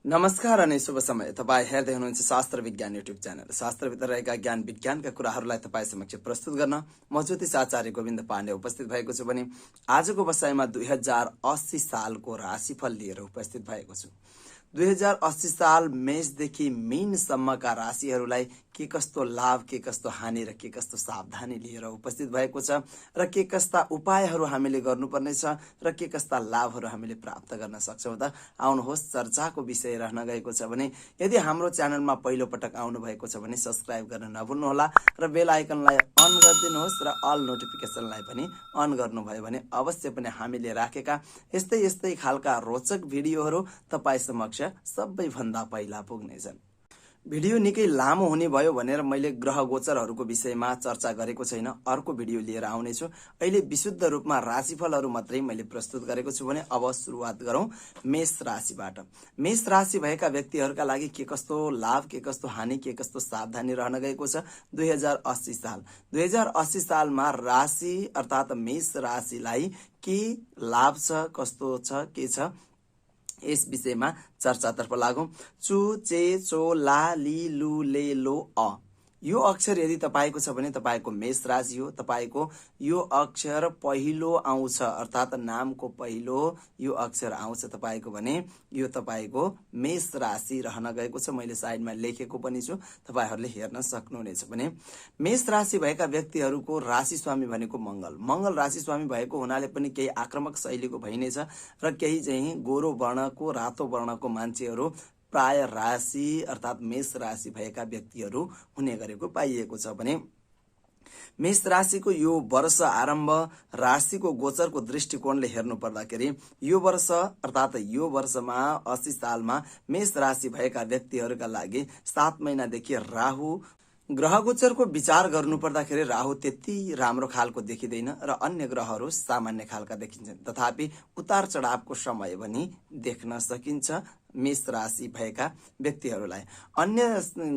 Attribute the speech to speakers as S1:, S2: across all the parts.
S1: नमस्कार अनि शुभ समय। तपाईँ हेर्दै हुनुहुन्छ शास्त्र विज्ञान युट्युब च्यानल। शास्त्रभित्र रहेका ज्ञान विज्ञानका कुराहरूलाई तपाईँ समक्ष प्रस्तुत गर्न म ज्योतिष आचार्य गोविन्द पाण्डे उपस्थित भएको छु भने आजको बसाइमा 2080 सालको राशिफल लिएर उपस्थित भएको छु। 2080 साल मेषदेखि मीनसम्मका राशिहरूलाई के कस्तो लाभ, के कस्तो हानि र के कस्तो सावधानी लिएर उपस्थित भएको छ र के कस्ता उपायहरू हामीले गर्नुपर्नेछ र के कस्ता लाभहरू हामीले प्राप्त गर्न सक्छौँ त आउनुहोस्। चर्चाको विषय रहन गएको छ भने यदि हाम्रो च्यानलमा पहिलो पटक आउनु भएको छ भने सब्स्क्राइब गर्न नभुल्नुहोला र बेल आइकनलाई अन गरिदिनुहोस् र अल नोटिफिकेसनलाई पनि अन गर्नुभयो भने अवश्य पनि हामीले राखेका यस्तै खालका रोचक भिडियोहरू तपाईँ समक्ष सबैभन्दा पहिला पुग्नेछन्। भिडियो निकै लामो हुने भयो भनेर मैले ग्रह गोचरहरूको विषयमा चर्चा गरेको छैन, अर्को भिडियो लिएर आउनेछु। अहिले विशुद्ध रूपमा राशिफलहरू मात्रै मैले प्रस्तुत गरेको छु भने अब सुरुवात गरौँ मेष राशिबाट। मेष राशि भएका व्यक्तिहरूका लागि के कस्तो लाभ, के कस्तो हानि, के कस्तो सावधानी रहन गएको छ 2080 साल। 2080 सालमा राशि अर्थात् मेष राशिलाई के लाभ छ, कस्तो छ, के छ, यस विषयमा चर्चातर्फ लागौं। चु, चे, चो, ला, ली, लु, ले, लो, अ यो अक्षर यदि तपाईको छ भने तपाईको मेष राशि हो। तपाईको यो अक्षर पहिलो आउँछ अर्थात् नामको पहिलो यो अक्षर आउँछ तपाईको भने यो तपाईको मेष राशि रहन गएको छ। मैले साइडमा लेखेको पनि छु, तपाईहरूले हेर्न सक्नुहुनेछ। भने मेष राशि भएका व्यक्तिहरूको राशि स्वामी भनेको मंगल राशि स्वामी भएको हुनाले पनि केही आक्रमक शैलीको भइनेछ र केही चाहिँ गोरो वर्णको, रातो वर्णको मान्छेहरू प्राय राशि अर्थात् मेष राशि भएका व्यक्तिहरू हुने गरेको पाइएको छ। भने मेष राशिको यो वर्ष आरम्भ राशिको गोचरको दृष्टिकोणले हेर्नु पर्दाखेरि यो वर्ष अर्थात् यो वर्षमा 80 सालमा मेष राशि भएका व्यक्तिहरूका लागि 7 महिनादेखि राहु ग्रह गोचरको विचार गर्नु पर्दाखेरि राहु त्यति राम्रो खालको देखिँदैन र अन्य ग्रहहरू सामान्य खालका देखिन्छन्। तथापि उतार चढावको समय पनि देख्न सकिन्छ मेष राशि भएका व्यक्तिहरूलाई। अन्य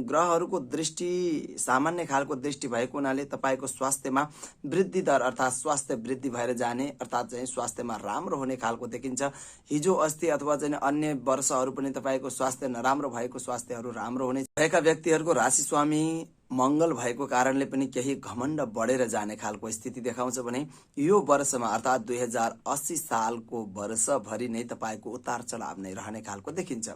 S1: ग्रहहरूको दृष्टि सामान्य खालको दृष्टि भएको हुनाले तपाईको स्वास्थ्यमा वृद्धि दर अर्थात् स्वास्थ्य वृद्धि भएर जाने अर्थात् चाहिँ स्वास्थ्यमा राम्रो हुने खालको देखिन्छ। हिजो अस्ति अथवा चाहिँ अन्य वर्षहरू पनि तपाईको स्वास्थ्य नराम्रो भएको स्वास्थ्यहरू राम्रो हुने भएका व्यक्तिहरूको राशि स्वामी मंगल भएको कारणले पनि केही घमण्ड बढेर जाने खालको स्थिति देखाउँछ। भने यो वर्षमा अर्थात् 2080 सालको वर्षभरि नै तपाईको उतार चढाव नै रहने खालको देखिन्छ।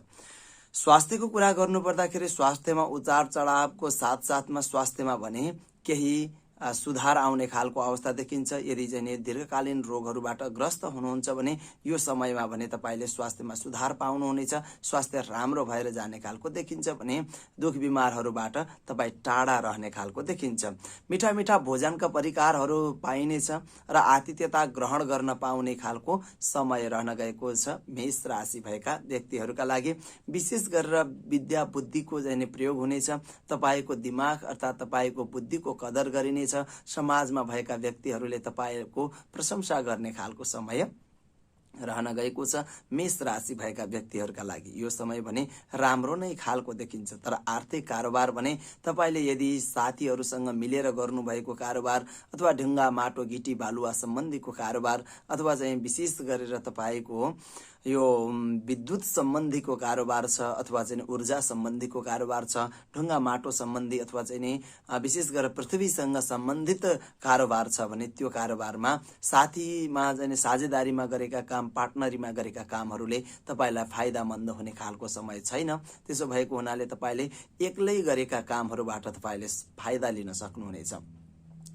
S1: स्वास्थ्यको कुरा गर्नु पर्दाखेरि स्वास्थ्यमा उतार चढावको साथसाथमा स्वास्थ्यमा भने केही सुधार आउने खालको अवस्था देखिन्छ। यदि चाहिँ दीर्घकालीन रोगहरूबाट ग्रस्त हुनुहुन्छ भने यो समयमा भने तपाईले स्वास्थ्यमा सुधार पाउनुहुनेछ, स्वास्थ्य राम्रो भएर जाने खालको देखिन्छ। भने दुख बिमारहरूबाट तपाई टाढा रहने खालको देखिन्छ। मिठा मिठा भोजनका परिकारहरू पाइनेछ र आतिथ्यता ग्रहण गर्न पाउने खालको समय रहन गएको छ मेष राशि भएका व्यक्तिहरूका लागि। विशेष गरेर विद्या बुद्धिको चाहिँ प्रयोग हुनेछ। तपाईको दिमाग अर्थात् तपाईको बुद्धिको कदर गरिने समाजमा भएका व्यक्तिहरूले तपाईको प्रशंसा गर्ने खालको समय रहन गएको छ मेष राशि भएका व्यक्तिहरूका लागि। यो समय भने राम्रो नै खालको देखिन्छ। तर आर्थिक कारोबार भने तपाईले यदि साथीहरूसँग मिलेर गर्नुभएको कारोबार अथवा ढुङ्गा माटो गिटी बालुवा सम्बन्धीको कारोबार अथवा चाहिँ विशेष गरेर तपाईको यो विद्युत सम्बन्धीको कारोबार छ अथवा चाहिँ ऊर्जा सम्बन्धीको कारोबार छ, ढुङ्गा माटो सम्बन्धी अथवा चाहिँ विशेष गरेर पृथ्वीसँग सम्बन्धित कारोबार छ भने त्यो कारोबारमा साथीमा चाहिँ साझेदारीमा गरेका काम, पार्टनरीमा गरेका कामहरूले तपाईलाई फाइदामन्द हुने खालको समय छैन। त्यसो भएको हुनाले तपाईले एक्लै गरेका कामहरूबाट तपाईले फाइदा लिन सक्नुहुनेछ,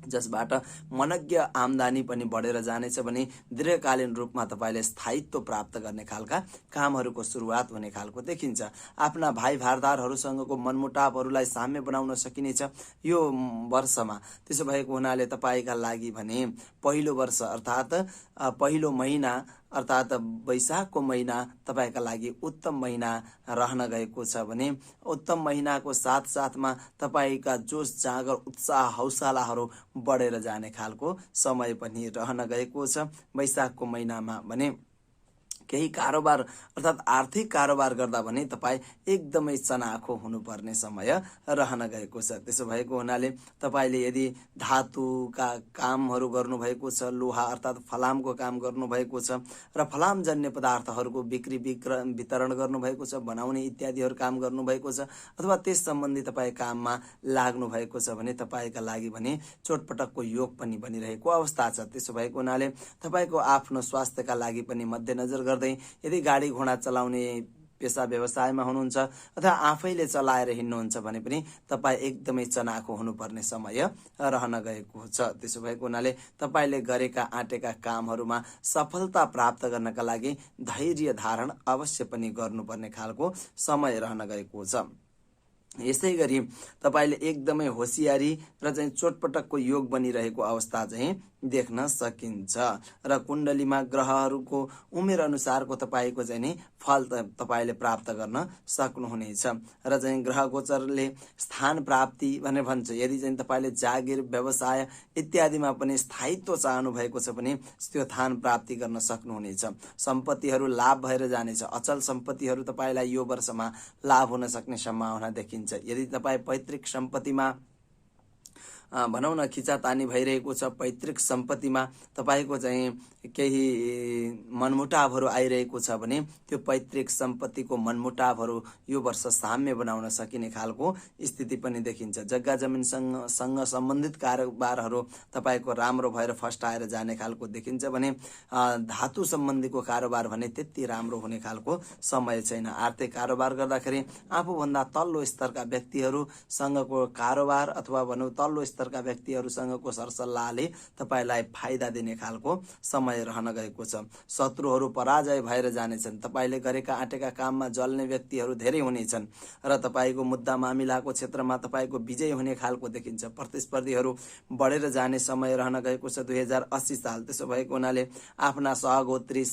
S1: जसबाट मनज्ञ आमदानी पनि बढेर जानेछ। भने दीर्घकालीन रूपमा तपाईले स्थायित्व प्राप्त गर्ने खालका कामहरूको सुरुवात हुने खालको देखिन्छ। आफ्ना भाइ भारदारहरूसँगको मनमुटावहरूलाई साम्य बनाउन सकिनेछ यो वर्षमा। त्यसो भएको हुनाले तपाईका लागि भने पहिलो वर्ष अर्थात् पहिलो महिना अर्थात् वैशाखको महिना तपाईका लागि उत्तम महिना रहन गएको छ। भने उत्तम महिनाको साथसाथमा तपाईका जोश जाँगर उत्साह हौसलाहरू बढेर जाने खालको समय पनि रहन गएको छ वैशाखको महिनामा। भने केही कारोबार अर्थात् आर्थिक कारोबार गर्दा भने तपाईँ एकदमै चनाखो हुनुपर्ने समय रहन गएको छ। त्यसो भएको हुनाले तपाईँले यदि धातुका कामहरू गर्नुभएको छ, लोहा अर्थात् फलामको काम गर्नुभएको छ र फलामजन्य पदार्थहरूको बिक्री वितरण गर्नुभएको छ, बनाउने इत्यादिहरू काम गर्नुभएको छ अथवा त्यस सम्बन्धी तपाईँ काममा लाग्नु भएको छ भने तपाईँका लागि भने चोटपटकको योग पनि बनिरहेको अवस्था छ। त्यसो भएको हुनाले तपाईँको आफ्नो स्वास्थ्यका लागि पनि मध्यनजर गर्दै यदि गाडी घोडा चलाउने पेसा व्यवसायमा हुनुहुन्छ अथवा आफैले चलाएर हिँड्नुहुन्छ भने पनि तपाईँ एकदमै चनाखो हुनुपर्ने समय रहन गएको छ। त्यसो भएको हुनाले तपाईँले गरेका आँटेका कामहरूमा सफलता प्राप्त गर्नका लागि धैर्य धारण अवश्य पनि गर्नुपर्ने खालको समय रहन गएको छ। यसै गरी तपाईँले एकदमै होसियारी र चाहिँ चोटपटकको योग बनिरहेको अवस्था चाहिँ देख्न सकिन्छ र कुण्डलीमा ग्रहहरूको उमेर अनुसारको तपाईँको चाहिँ नि फल तपाईँले प्राप्त गर्न सक्नुहुनेछ र चाहिँ ग्रह गोचरले स्थान प्राप्ति भनेर भन्छ। यदि चाहिँ तपाईँले जागिर व्यवसाय इत्यादिमा पनि स्थायित्व चाहनु भएको छ भने त्यो स्थान प्राप्ति गर्न सक्नुहुनेछ। सम्पत्तिहरू लाभ भएर जानेछ। अचल सम्पत्तिहरू तपाईँलाई यो वर्षमा लाभ हुन सक्ने सम्भावना देखिन्छ। यदि तपाईँ पैतृक सम्पत्तिमा भनौँ न खिचातानी भइरहेको छ, पैतृक सम्पत्तिमा तपाईँको चाहिँ केही मनमुटावहरू आइरहेको छ भने त्यो पैतृक सम्पत्तिको मनमुटावहरू यो वर्ष साम्य बनाउन सकिने खालको स्थिति पनि देखिन्छ। जग्गा जमिनसँग सम्बन्धित कारोबारहरू तपाईँको राम्रो भएर फस्टाएर जाने खालको देखिन्छ भने धातु सम्बन्धीको कारोबार भने त्यति राम्रो हुने खालको समय छैन। आर्थिक कारोबार गर्दाखेरि आफूभन्दा तल्लो स्तरका व्यक्तिहरूसँगको कारोबार अथवा भनौँ तल्लो स्तरका व्यक्तिहरूसँगको सरसल्लाहले तपाईँलाई फाइदा दिने खालको समय रहन गएको छ। शत्रुहरू पराजय भएर जानेछन्। तपाईँले गरेका आँटेका काममा जल्ने व्यक्तिहरू धेरै हुनेछन् र तपाईँको मुद्दा मामिलाको क्षेत्रमा तपाईँको विजय हुने खालको देखिन्छ। प्रतिस्पर्धीहरू बढेर जाने समय रहन गएको छ 2080 साल। त्यसो भएको हुनाले आफ्ना सहगोत्री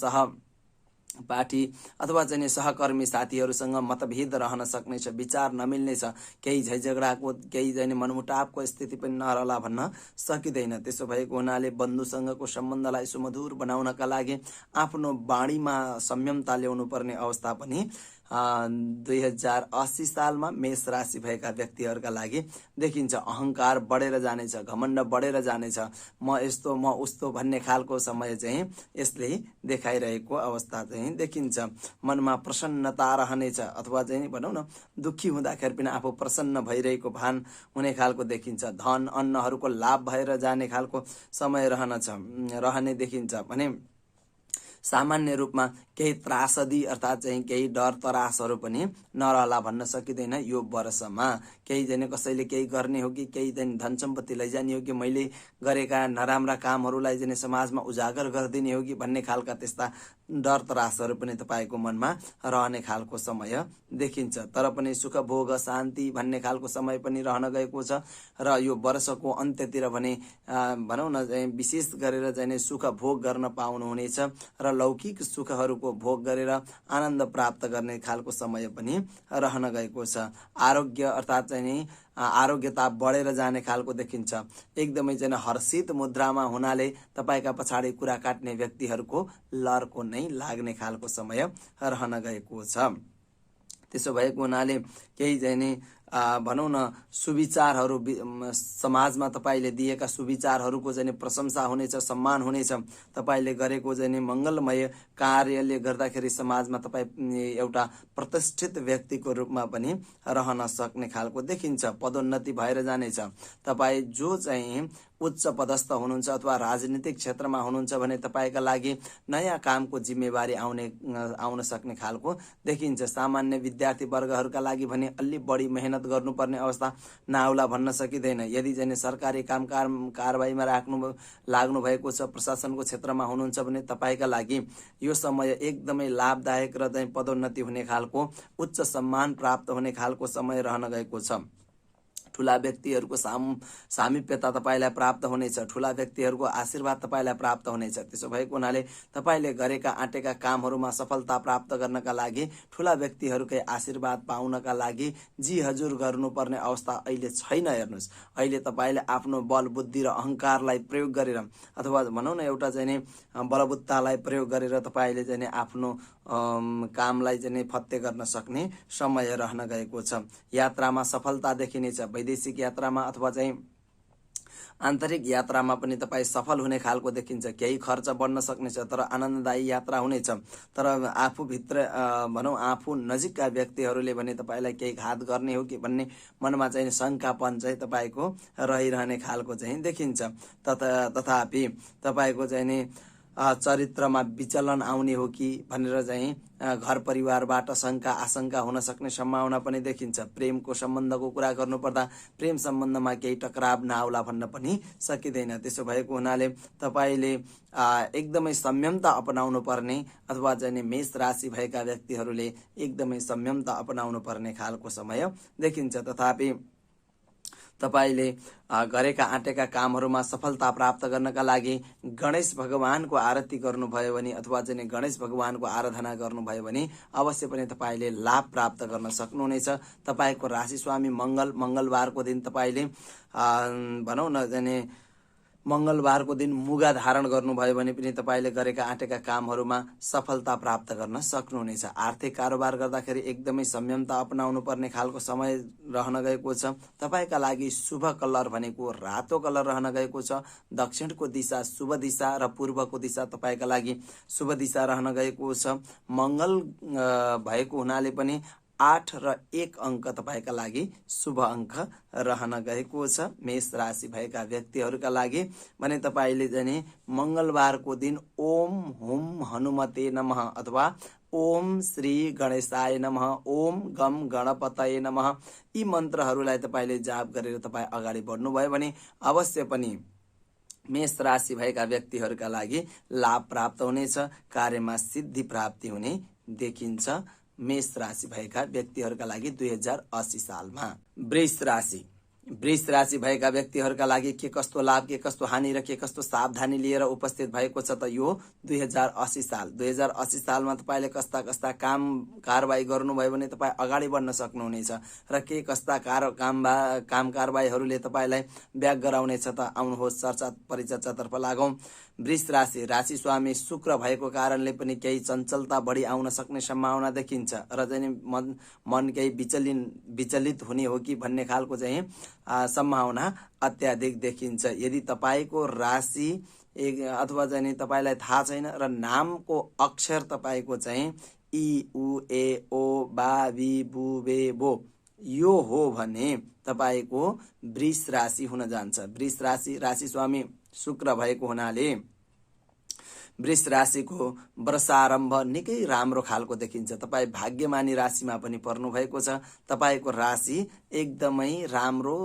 S1: पार्टी अथवा चाहिँ सहकर्मी साथीहरूसँग मतभेद रहन सक्नेछ, विचार नमिल्नेछ, केही झैझगडाको केही चाहिँ मनमुटावको स्थिति पनि नरहला भन्न सकिँदैन। त्यसो भएको हुनाले बन्धुसँगको सम्बन्धलाई सुमधुर बनाउनका लागि आफ्नो बाणीमा संयमता ल्याउनु पर्ने अवस्था पनि 2080 सालमा मेष राशि भएका व्यक्तिहरूका लागि देखिन्छ। अहंकार बढेर जानेछ, घमण्ड बढेर जानेछ, म यस्तो म उस्तो भन्ने खालको समय चाहिँ यसले देखाइरहेको अवस्था चाहिँ देखिन्छ। मनमा प्रसन्नता रहनेछ अथवा चाहिँ भनौँ न दुखी हुँदाखेरि पनि आफू प्रसन्न भइरहेको भान हुने खालको देखिन्छ। धन अन्नहरूको लाभ भएर जाने खालको समय रहने देखिन्छ भने सामान्य रूपमा केही त्रासदी अर्थात् चाहिँ केही डर तरासहरू पनि नरहला भन्न सकिँदैन। यो वर्षमा केही चाहिँ कसैले केही गर्ने हो कि केही चाहिँ धन सम्पत्ति लैजाने हो कि मैले गरेका नराम्रा कामहरूलाई चाहिँ समाजमा उजागर गरिदिने हो कि भन्ने खालका त्यस्ता डर तरासहरू पनि तपाईँको मनमा रहने खालको समय देखिन्छ। तर पनि सुख भोग शान्ति भन्ने खालको समय पनि रहन गएको छ र यो वर्षको अन्त्यतिर भने भनौँ न चाहिँ विशेष गरेर चाहिँ सुख भोग गर्न पाउनुहुनेछ र लौकिक सुखहरूको भोग गरेर आनन्द प्राप्त गर्ने खालको समय पनि रहन गएको छ। आरोग्य अर्थात् चाहिँ आरोग्यता बढेर जाने खालको देखिन्छ। एकदमै चाहिँ हर्षित मुद्रामा हुनाले तपाईँका पछाडि कुरा काट्ने व्यक्तिहरूको लर्को नै लाग्ने खालको समय रहन गएको छ। त्यसो भएको हुनाले केही चाहिँ भनौँ न सुविचारहरू समाजमा तपाईँले दिएका सुविचारहरूको चाहिँ प्रशंसा हुनेछ, सम्मान हुनेछ। तपाईँले गरेको चाहिँ मङ्गलमय कार्यले गर्दाखेरि समाजमा तपाईँ एउटा प्रतिष्ठित व्यक्तिको रूपमा पनि रहन सक्ने खालको देखिन्छ। पदोन्नति भएर जानेछ। तपाईँ जो चाहिँ उच्च पदस्थ हुनुहुन्छ अथवा राजनीतिक क्षेत्रमा हुनुहुन्छ भने तपाईँका लागि नयाँ कामको जिम्मेवारी आउन सक्ने खालको देखिन्छ। सामान्य विद्यार्थी वर्गहरूका लागि भने अलि बढी मेहनत गर्नुपर्ने अवस्था नआउला भन्न सकिँदैन। यदि चाहिँ सरकारी काम कारबाहीमा लाग्नु भएको छ, प्रशासनको क्षेत्रमा हुनुहुन्छ भने तपाईँका लागि यो समय एकदमै लाभदायक र चाहिँ पदोन्नति हुने खालको उच्च सम्मान प्राप्त हुने खालको समय रहन गएको छ। ठुला व्यक्तिहरूको सामिप्यता तपाईँलाई प्राप्त हुनेछ। ठुला व्यक्तिहरूको आशीर्वाद तपाईँलाई प्राप्त हुनेछ। त्यसो भएको हुनाले तपाईँले गरेका आँटेका कामहरूमा सफलता प्राप्त गर्नका लागि ठुला व्यक्तिहरूकै आशीर्वाद पाउनका लागि जी हजुर गर्नुपर्ने अवस्था अहिले छैन। हेर्नुहोस्, अहिले तपाईँले आफ्नो बल बुद्धि र अहङ्कारलाई प्रयोग गरेर अथवा भनौँ न एउटा चाहिँ बलबुत्तालाई प्रयोग गरेर तपाईँले चाहिँ आफ्नो कामलाई चाहिँ फत्ते गर्न सक्ने समय रहन गएको छ। यात्रामा सफलता देखिनेछ। वैदेशिक यात्रामा अथवा चाहिँ आन्तरिक यात्रामा पनि तपाईँ सफल हुने खालको देखिन्छ। केही खर्च बढ्न सक्नेछ तर आनन्ददायी यात्रा हुनेछ। तर आफूभित्र भनौँ आफू नजिकका व्यक्तिहरूले भने तपाईँलाई केही घात गर्ने हो कि भन्ने मनमा चाहिँ शङ्कापन चाहिँ तपाईँको रहिरहने खालको चाहिँ देखिन्छ। तथापि तपाईँको चाहिँ नि चरित्रमा विचलन आउने हो कि भनेर चाहिँ घर परिवारबाट शङ्का आशंका हुन सक्ने सम्भावना पनि देखिन्छ। प्रेमको सम्बन्धको कुरा गर्नुपर्दा प्रेम सम्बन्धमा केही टकराव नआउला भन्न पनि सकिँदैन। त्यसो भएको हुनाले तपाईँले एकदमै संयमता अपनाउनु पर्ने अथवा चाहिँ मेष राशि भएका व्यक्तिहरूले एकदमै संयमता अपनाउनु पर्ने खालको समय देखिन्छ। तथापि तपाईले गरेका आँटेका कामहरूमा सफलता प्राप्त गर्नका लागि गणेश भगवानको आरती गर्नुभयो भने अथवा चाहिँ गणेश भगवानको आराधना गर्नुभयो भने अवश्य पनि तपाईले लाभ प्राप्त गर्न सक्नुहुनेछ। तपाईको राशि स्वामी मंगलबारको दिन तपाईले भनौं न जाने मंगलबारको दिन मुगा धारण गर्नुभयो भने पनि तपाईले गरेका आँटेका कामहरूमा सफलता प्राप्त गर्न सक्नुहुनेछ। आर्थिक कारोबार गर्दाखेरि एकदमै संयमता अपनाउनु पर्ने खालको समय रहन गएको छ। तपाईका लागि शुभ कलर भनेको रातो कलर रहन गएको छ। दक्षिणको दिशा शुभ दिशा र पूर्वको दिशा तपाईका लागि शुभ दिशा रहन गएको छ। मंगल भएको हुनाले पनि 8 र 1 अंक तपाईका लागि शुभ अंक रहन गएको छ। मेष राशि भएका व्यक्तिहरूका लागि भने तपाईले जाने मंगलबारको दिन ओम हुम हनुमते नमः अथवा ओम श्री गणेशाय नमः, ओम गम गणपतये नमः यी मन्त्रहरूलाई तपाईले जाप गरेर तपाई अगाडि बढ्नुभयो भने अवश्य पनि मेष राशि भएका व्यक्तिहरूका लागि लाभ प्राप्त हुनेछ। कार्यमा सिद्धि प्राप्ति हुने देखिन्छ। मेष राशि भएका व्यक्तिहरूका लागि 2080 सालमा। वृष राशि भएका व्यक्तिहरूका लागि के कस्तो लाभ के कस्तो हानि र के कस्तो सावधानी लिएर उपस्थित भएको छ त यो 2080 सालमा तपाईले कस्ता कस्ता काम कारबाही गर्नुभयो भने तपाई अगाडि बढ्न सक्नुहुनेछ र के कस्ता काम कारबाहीहरूले तपाईलाई ब्याक गराउनेछ त आउनुहोस् चर्चा परिचर्चातर्फ लागौं। वृष राशि स्वामी शुक्र भएको कारणले पनि केही चञ्चलता बढी आउन सक्ने सम्भावना देखिन्छ र चाहिँ मन केही विचलित हुने हो कि भन्ने खालको चाहिँ सम्भावना अत्याधिक देखिन्छ। यदि तपाईको राशि अथवा चाहिँ तपाईलाई थाहा छैन र नामको अक्षर तपाईको चाहिँ इ उ ए ओ बा बी बु बे बो यो हो भने तपाईको वृष राशि हुन जान्छ। वृष राशि स्वामी शुक्र भएको हुनाले वृष राशिको वर्षारम्भ निकै राम्रो खालको देखिन्छ। तपाई भाग्यमानी राशिमा पनि पर्नु भएको छ। तपाईको राशि एकदमै राम्रो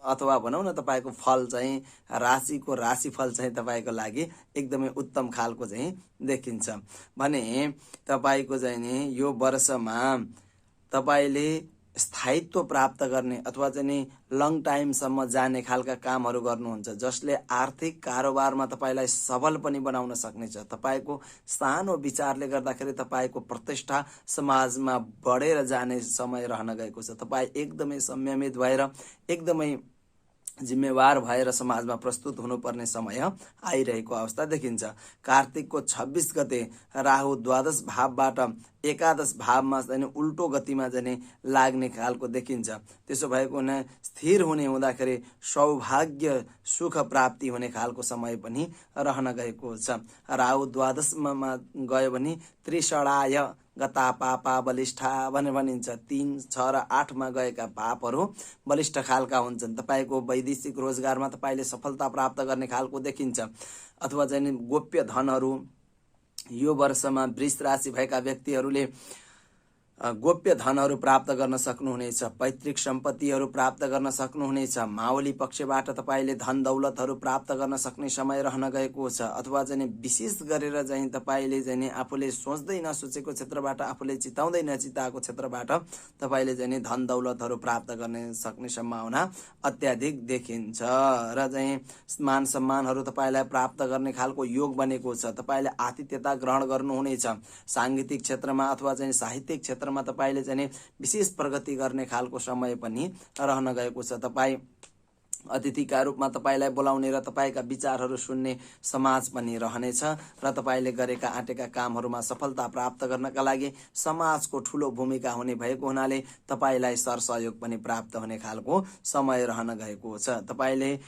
S1: अथवा भनौं न तपाईको फल चाहिँ राशिको राशिफल चाहिँ तपाईको लागि एकदमै उत्तम खालको चाहिँ देखिन्छ। भने तपाईको चाहिँ नि यो वर्षमा तपाईले स्थायित्व प्राप्त गर्ने अथवा चाहिँ लङ टाइमसम्म जाने खालका कामहरू गर्नुहुन्छ जसले आर्थिक कारोबारमा तपाईलाई सबल पनि बनाउन सक्नेछ। तपाईको सानो विचारले गर्दाखेरि तपाईको प्रतिष्ठा समाजमा बढेर जाने समय रहन गएको छ। तपाई एकदमै संयमित भएर एकदमै जिम्मेवार भएर समाजमा प्रस्तुत हुनुपर्ने समय आइरहेको अवस्था देखिन्छ। कार्तिकको 26 गते राहु द्वादश भावबाट एकादश भावमा जाने उल्टो गतिमा जाने लाग्ने खालको देखिन्छ। त्यसो भएको हुने स्थिर हुने हुँदाखेरि सौभाग्य सुख प्राप्ति हुने खालको समय पनि रहन गएको छ। राहु द्वादशमा गयो भने त्रिषडाय गता पापा बलिष्ठा भनेर भनिन्छ। 3, 6 र 8 मा गएका पापहरू बलिष्ठ खालका हुन्छन्। तपाईको वैदेशिक रोजगारमा तपाईले सफलता प्राप्त गर्ने खालको देखिन्छ अथवा चाहिँ गोप्य धनहरू यो वर्षमा वृष राशि भएका व्यक्तिहरूले गोप्य धनहरू प्राप्त गर्न सक्नुहुनेछ। पैतृक सम्पत्तिहरू प्राप्त गर्न सक्नुहुनेछ। मावली पक्षबाट तपाईले धन दौलतहरू प्राप्त गर्न सक्ने समय रहन गएको छ। अथवा चाहिँ विशेष गरेर चाहिँ तपाईले चाहिँ आफूले सोच्दै नसोचेको क्षेत्रबाट आफूले चिताउँदै नचिताएको क्षेत्रबाट तपाईले चाहिँ धन दौलतहरू प्राप्त गर्ने सक्ने सम्भावना अत्याधिक देखिन्छ र चाहिँ मान सम्मानहरू तपाईलाई प्राप्त गर्ने खालको योग बनेको छ। तपाईले आतिथ्यता ग्रहण गर्नुहुनेछ। सांगीतिक क्षेत्रमा अथवा चाहिँ साहित्यिक क्षेत्रमा तपाईले चाहिँ विशेष प्रगति गर्ने खालको समय पनि रहन गएको छ। तपाई अतिथिका रूपमा तपाईँलाई बोलाउने र तपाईँका विचारहरू सुन्ने समाज पनि रहनेछ र तपाईँले गरेका आँटेका कामहरूमा सफलता प्राप्त गर्नका लागि समाजको ठूलो भूमिका हुने भएको हुनाले तपाईँलाई सरसहयोग पनि प्राप्त हुने खालको समय रहन गएको छ। तपाईँले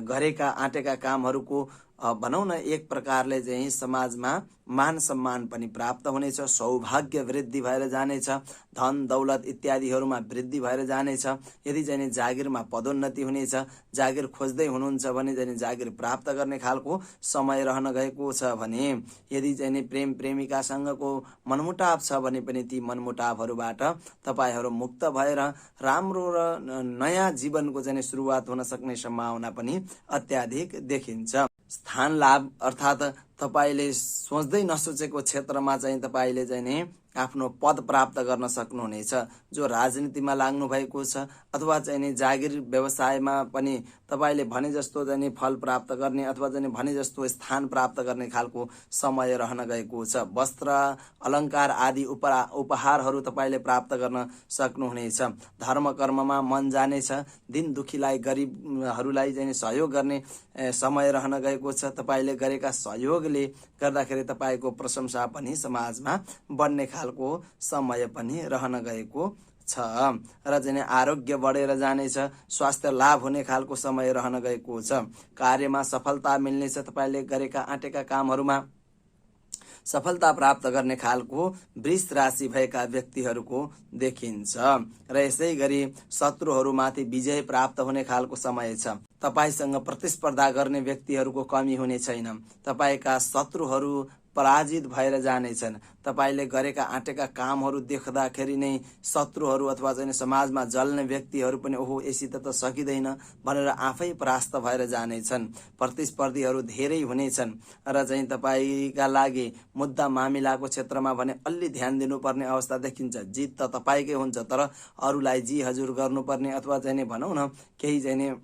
S1: गरेका आँटेका कामहरूको भनौँ न एक प्रकारले चाहिँ समाजमा मान सम्मान पनि प्राप्त हुनेछ, सौभाग्य वृद्धि भएर जानेछ, धन दौलत इत्यादिहरूमा वृद्धि भएर जानेछ। यदि चाहिँ जागिरमा पदोन्नति हुनेछ, जागिर खोज्दै हुनुहुन्छ भने चाहिँ जागिर प्राप्त गर्ने खालको समय रहन गएको छ भने यदि चाहिँ प्रेम प्रेमिकासँगको मनमुटाव छ भने पनि ती मनमुटावहरूबाट तपाईँहरू मुक्त भएर राम्रो र नयाँ जीवनको चाहिँ सुरुवात हुन सक्ने सम्भावना पनि अत्याधिक देखिन्छ। स्थान लाभ अर्थात् तपाईँले सोच्दै नसोचेको क्षेत्रमा चाहिँ तपाईँले चाहिँ आफ्नो पद प्राप्त गर्न सक्नुहुनेछ। जो राजनीतिमा लाग्नु भएको छ अथवा चाहिँ जागिर व्यवसायमा पनि तपाईँले भने जस्तो चाहिँ फल प्राप्त गर्ने अथवा चाहिँ भने जस्तो स्थान प्राप्त गर्ने खालको समय रहन गएको छ। वस्त्र अलङ्कार आदि उपहारहरू तपाईँले प्राप्त गर्न सक्नुहुनेछ। धर्म कर्ममा मन जानेछ। दिन दुखीलाई गरिबहरूलाई चाहिँ सहयोग गर्ने समय रहन गएको छ। तपाईँले गरेका सहयोगले गर्दाखेरि तपाईँको प्रशंसा पनि समाजमा बढ्ने खालको समय पनि रहन गएको छ र चाहिँ आरोग्य बढेर जानेछ। स्वास्थ्य लाभ हुने खालको समय रहन गएको छ। कार्यमा सफलता मिल्नेछ। तपाईँले गरेका आँटेका कामहरूमा सफलता प्राप्त गर्ने खालको वृष राशि भएका व्यक्तिहरूको देखिन्छ र यसै गरी शत्रुहरूमाथि विजय प्राप्त हुने खालको समय छ। तपाईसँग प्रतिस्पर्धा गर्ने व्यक्तिहरूको कमी हुने छैन। तपाईँका शत्रुहरू पराजित भएर जानेछन्। तपाईँले गरेका आँटेका कामहरू देख्दाखेरि नै शत्रुहरू अथवा चाहिँ समाजमा जल्ने व्यक्तिहरू पनि ओहो यसित त सकिँदैन भनेर आफै परास्त भएर जानेछन्। प्रतिस्पर्धीहरू धेरै हुनेछन् र चाहिँ तपाईँका लागि मुद्दा मामिलाको क्षेत्रमा भने अलि ध्यान दिनुपर्ने अवस्था देखिन्छ। जित त तपाईँकै हुन्छ तर अरूलाई जी हजुर गर्नुपर्ने अथवा चाहिँ भनौँ न केही चाहिँ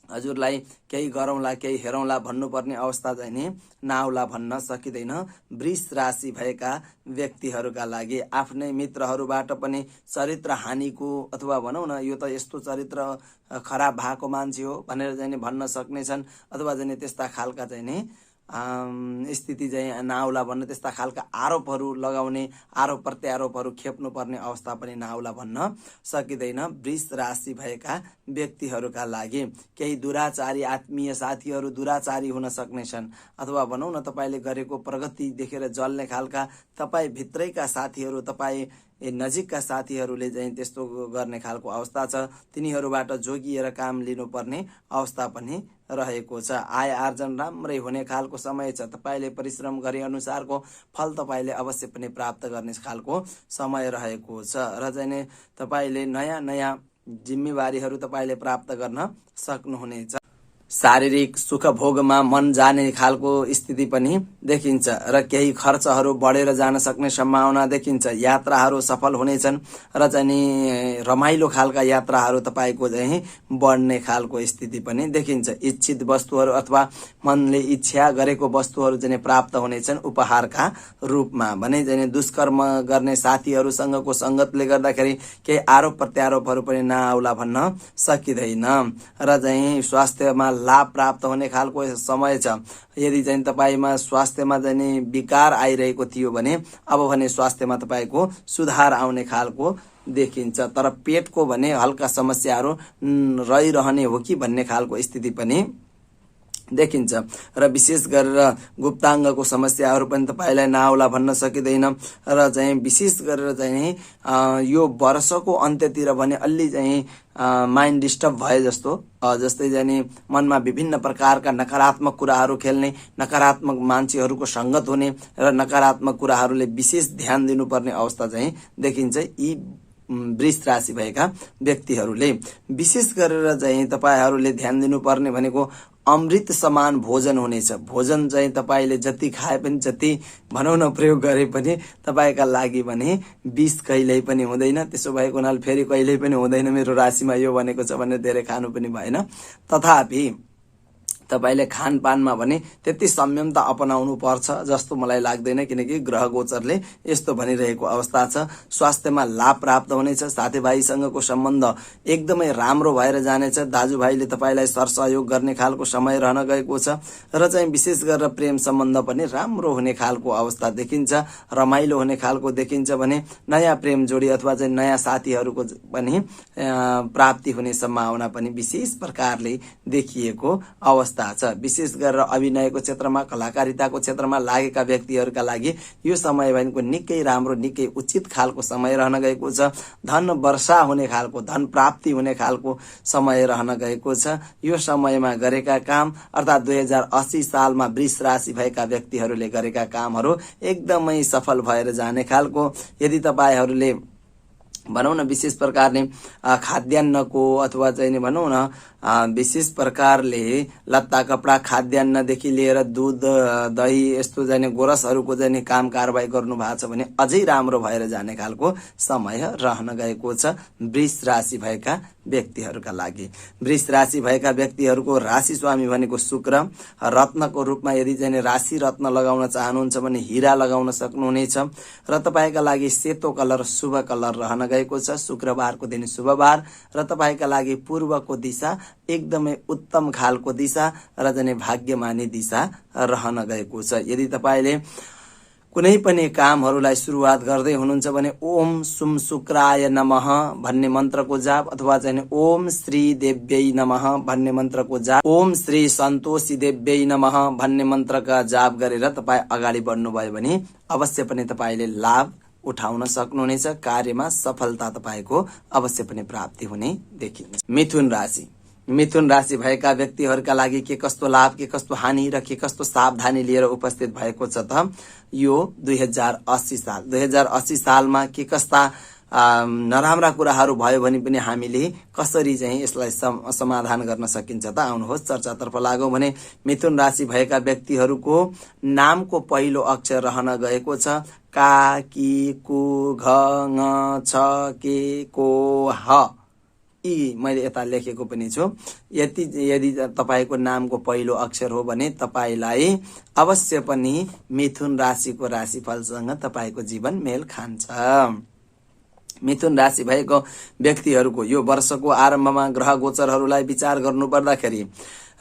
S1: हजुरलाई केही गरौँला केही हेरौँला भन्नुपर्ने अवस्था चाहिँ नि नआउला भन्न सकिँदैन। वृष राशि भएका व्यक्तिहरूका लागि आफ्नै मित्रहरूबाट पनि चरित्र हानिको अथवा भनौँ न यो त यस्तो चरित्र खराब भएको मान्छे हो भनेर चाहिँ भन्न सक्नेछन् अथवा चाहिँ त्यस्ता खालका चाहिँ नि स्थिति चाहिँ नआउला भन्न त्यस्ता खालका आरोपहरू लगाउने आरोप प्रत्यारोपहरू खेप्नु पर्ने अवस्था पनि नआउला भन्न सकिँदैन। वृष राशि भएका व्यक्तिहरूका लागि केही दुराचारी आत्मीय साथीहरू दुराचारी हुन सक्नेछन् अथवा भनौँ न तपाईँले गरेको प्रगति देखेर जल्ने खालका तपाईँ भित्रैका साथीहरू तपाईँ नजिकका साथीहरूले चाहिँ त्यस्तो गर्ने खालको अवस्था छ। तिनीहरूबाट जोगिएर काम लिनुपर्ने अवस्था पनि रहेको छ। आय आर्जन राम्रै हुने खालको समय छ। तपाईँले परिश्रम गरे अनुसारको फल तपाईँले अवश्य पनि प्राप्त गर्ने खालको समय रहेको छ र चाहिँ तपाईँले नयाँ नयाँ जिम्मेवारीहरू तपाईँले प्राप्त गर्न सक्नुहुनेछ। शारीरिक सुख भोगमा मन जाने खालको स्थिति पनि देखिन्छ र केही खर्चहरू बढेर जान सक्ने सम्भावना देखिन्छ। यात्राहरू सफल हुनेछन् र चाहिँ रमाइलो खालका यात्राहरू तपाईँको चाहिँ बढ्ने खालको स्थिति पनि देखिन्छ। इच्छित वस्तुहरू अथवा मनले इच्छा गरेको वस्तुहरू चाहिँ प्राप्त हुनेछन् उपहारका रूपमा। भने चाहिँ दुष्कर्म गर्ने साथीहरूसँगको सङ्गतले गर्दाखेरि केही आरोप प्रत्यारोपहरू पनि नआउला भन्न सकिँदैन र चाहिँ स्वास्थ्यमा लाभ प्राप्त हुने खालको समय छ। यदि चाहिँ तपाईँमा स्वास्थ्यमा चाहिँ विकार आइरहेको थियो भने अब भने स्वास्थ्यमा तपाईँको सुधार आउने खालको देखिन्छ। तर पेटको भने हल्का समस्याहरू रहिरहने हो कि भन्ने खालको स्थिति पनि देखिन्छ र विशेष गरेर गुप्ताङ्गको समस्याहरू पनि तपाईँलाई नआउला भन्न सकिँदैन र चाहिँ विशेष गरेर चाहिँ यो वर्षको अन्त्यतिर भने अलि चाहिँ माइन्ड डिस्टर्ब भए जस्तो जस्तै चाहिँ मनमा विभिन्न प्रकारका नकारात्मक कुराहरू खेल्ने नकारात्मक मान्छेहरूको सङ्गत हुने र नकारात्मक कुराहरूले विशेष ध्यान दिनुपर्ने अवस्था चाहिँ देखिन्छ। यी वृष राशि भएका व्यक्तिहरूले विशेष गरेर चाहिँ तपाईँहरूले ध्यान दिनुपर्ने भनेको अमृत समान भोजन हुनेछ। भोजन चाहिँ तपाईँले जति खाए पनि जति भनौँ न प्रयोग गरे पनि तपाईँका लागि भने विष कहिल्यै पनि हुँदैन। त्यसो भएको हुनाले फेरि कहिल्यै पनि हुँदैन मेरो राशिमा यो भनेको छ भने धेरै खानु पनि भएन। तथापि तपाईले खानपानमा भने त्यति संयमता अपनाउनु पर्छ जस्तो मलाई लाग्दैन, किनकि ग्रह गोचरले यस्तो भनिरहेको अवस्था छ। स्वास्थ्यमा लाभ प्राप्त हुनेछ, साथीभाइसँगको सम्बन्ध एकदमै राम्रो भएर जानेछ, दाजुभाइले तपाईलाई सरसहयोग गर्ने खालको समय रहन गएको छ र चाहिँ विशेष गरेर प्रेम सम्बन्ध पनि राम्रो हुने खालको अवस्था देखिन्छ, रमाइलो हुने खालको देखिन्छ भने नयाँ प्रेम जोडी अथवा चाहिँ नयाँ साथीहरूको पनि प्राप्ति हुने सम्भावना पनि विशेष प्रकारले देखिएको अवस्था छ। विशेष गरेर अभिनयको क्षेत्रमा, कलाकारिताको क्षेत्रमा लागेका व्यक्तिहरूका लागि यो समय भनेको निकै राम्रो, निकै उचित खालको समय रहन गएको छ। धन वर्षा हुने खालको, धन प्राप्ति हुने खालको समय रहन गएको छ। यो समयमा गरेका काम अर्थात् 2080 सालमा वृष राशि भएका व्यक्तिहरूले गरेका कामहरू एकदमै सफल भएर जाने खालको, यदि तपाईहरूले भनौं न विशेष प्रकारले खाद्यान्नको अथवा चाहिँ भनौं न विशेष प्रकारले लत्ता कपडा खाद्यान्नदेखि लिएर दूध दही यस्तो जाने गोरसहरूको जाने काम कारबाही गर्नु भएको छ भने अझै राम्रो भएर जाने खालको समय रहन गएको छ वृष राशि भएका व्यक्तिहरूका लागि। वृष राशि भएका व्यक्तिहरूको राशि स्वामी भनेको शुक्र, रत्नको रूपमा यदि चाहिँ राशि रत्न लगाउन चाहनुहुन्छ भने हीरा लगाउन सक्नुहुनेछ र तपाईका लागि सेतो कलर शुभ कलर रहन गएको छ। शुक्रबारको दिन शुभबार र तपाईका लागि पूर्वको दिशा एकदमै उत्तम खालको दिशा र जाने भाग्यमानी दिशा रहन गएको छ। यदि तपाईले कुनै पनि कामहरूलाई सुरुवात गर्दै हुनुहुन्छ भने ओम सुम शुक्राय नमः भन्ने मन्त्रको जाप अथवा चाहिँ ओम श्री देव्यै नमः भन्ने मन्त्रको जाप, ओम श्री सन्तोषी देव्यै नमः भन्ने मन्त्रका जाप गरेर तपाई अगाडि बढ्नुभयो भने अवश्य पनि तपाईले लाभ उठाउन सक्नुहुनेछ। कार्यमा सफलता तपाईको अवश्य पनि प्राप्ति हुने देखिन्छ। मिथुन राशि, मिथुन राशि भएका व्यक्तिहरूका लागि के कस्तो लाभ, के कस्तो हानि र के कस्तो सावधानी लिएर उपस्थित भएको छ त यो 2080 साल। 2080 सालमा के कस्ता नराम्रा कुराहरू भयो भने पनि हामीले कसरी चाहिँ यसलाई समाधान गर्न सकिन्छ त आउनुहोस् चर्चातर्फ लागौं भने मिथुन राशि भएका व्यक्तिहरूको नामको पहिलो अक्षर रहन गएको छ का, कि, कु, घ, ङ, छ, के, को, ह। यी मैले यता लेखेको पनि छु। यदि तपाईको नामको पहिलो अक्षर हो भने तपाईलाई अवश्य पनि मिथुन राशिको राशिफलसँग तपाईको जीवन मेल खान्छ। मिथुन राशि भएको व्यक्तिहरूको यो वर्षको आरम्भमा ग्रह गोचरहरूलाई विचार गर्नु पर्दाखेरि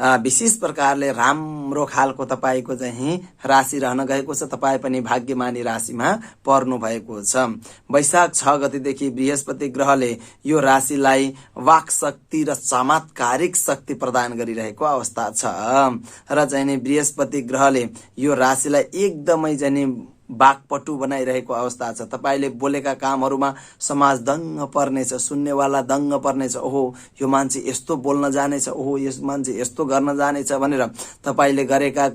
S1: विशेष प्रकारले राम्रो खालको तपाईको चाहिँ राशि रहन गएको छ। तपाई पनि भाग्यमानी राशिमा पर्नु भएको छ। वैशाख 6 गतेदेखि बृहस्पति ग्रहले यो राशिलाई वाक शक्ति र चमत्कारिक शक्ति प्रदान गरिरहेको अवस्था छ र चाहिँ बृहस्पति ग्रहले यो राशिलाई एकदमै चाहिँ बाकपटु बनाइरहेको अवस्था छ। तपाईले बोलेका कामहरूमा समाज दङ्ग पर्नेछ, सुन्नेवाला दङ्ग पर्नेछ। ओहो यो मान्छे यस्तो बोल्न जानेछ, ओहो यस मान्छे यस्तो गर्न जानेछ भनेर तपाईले गरेका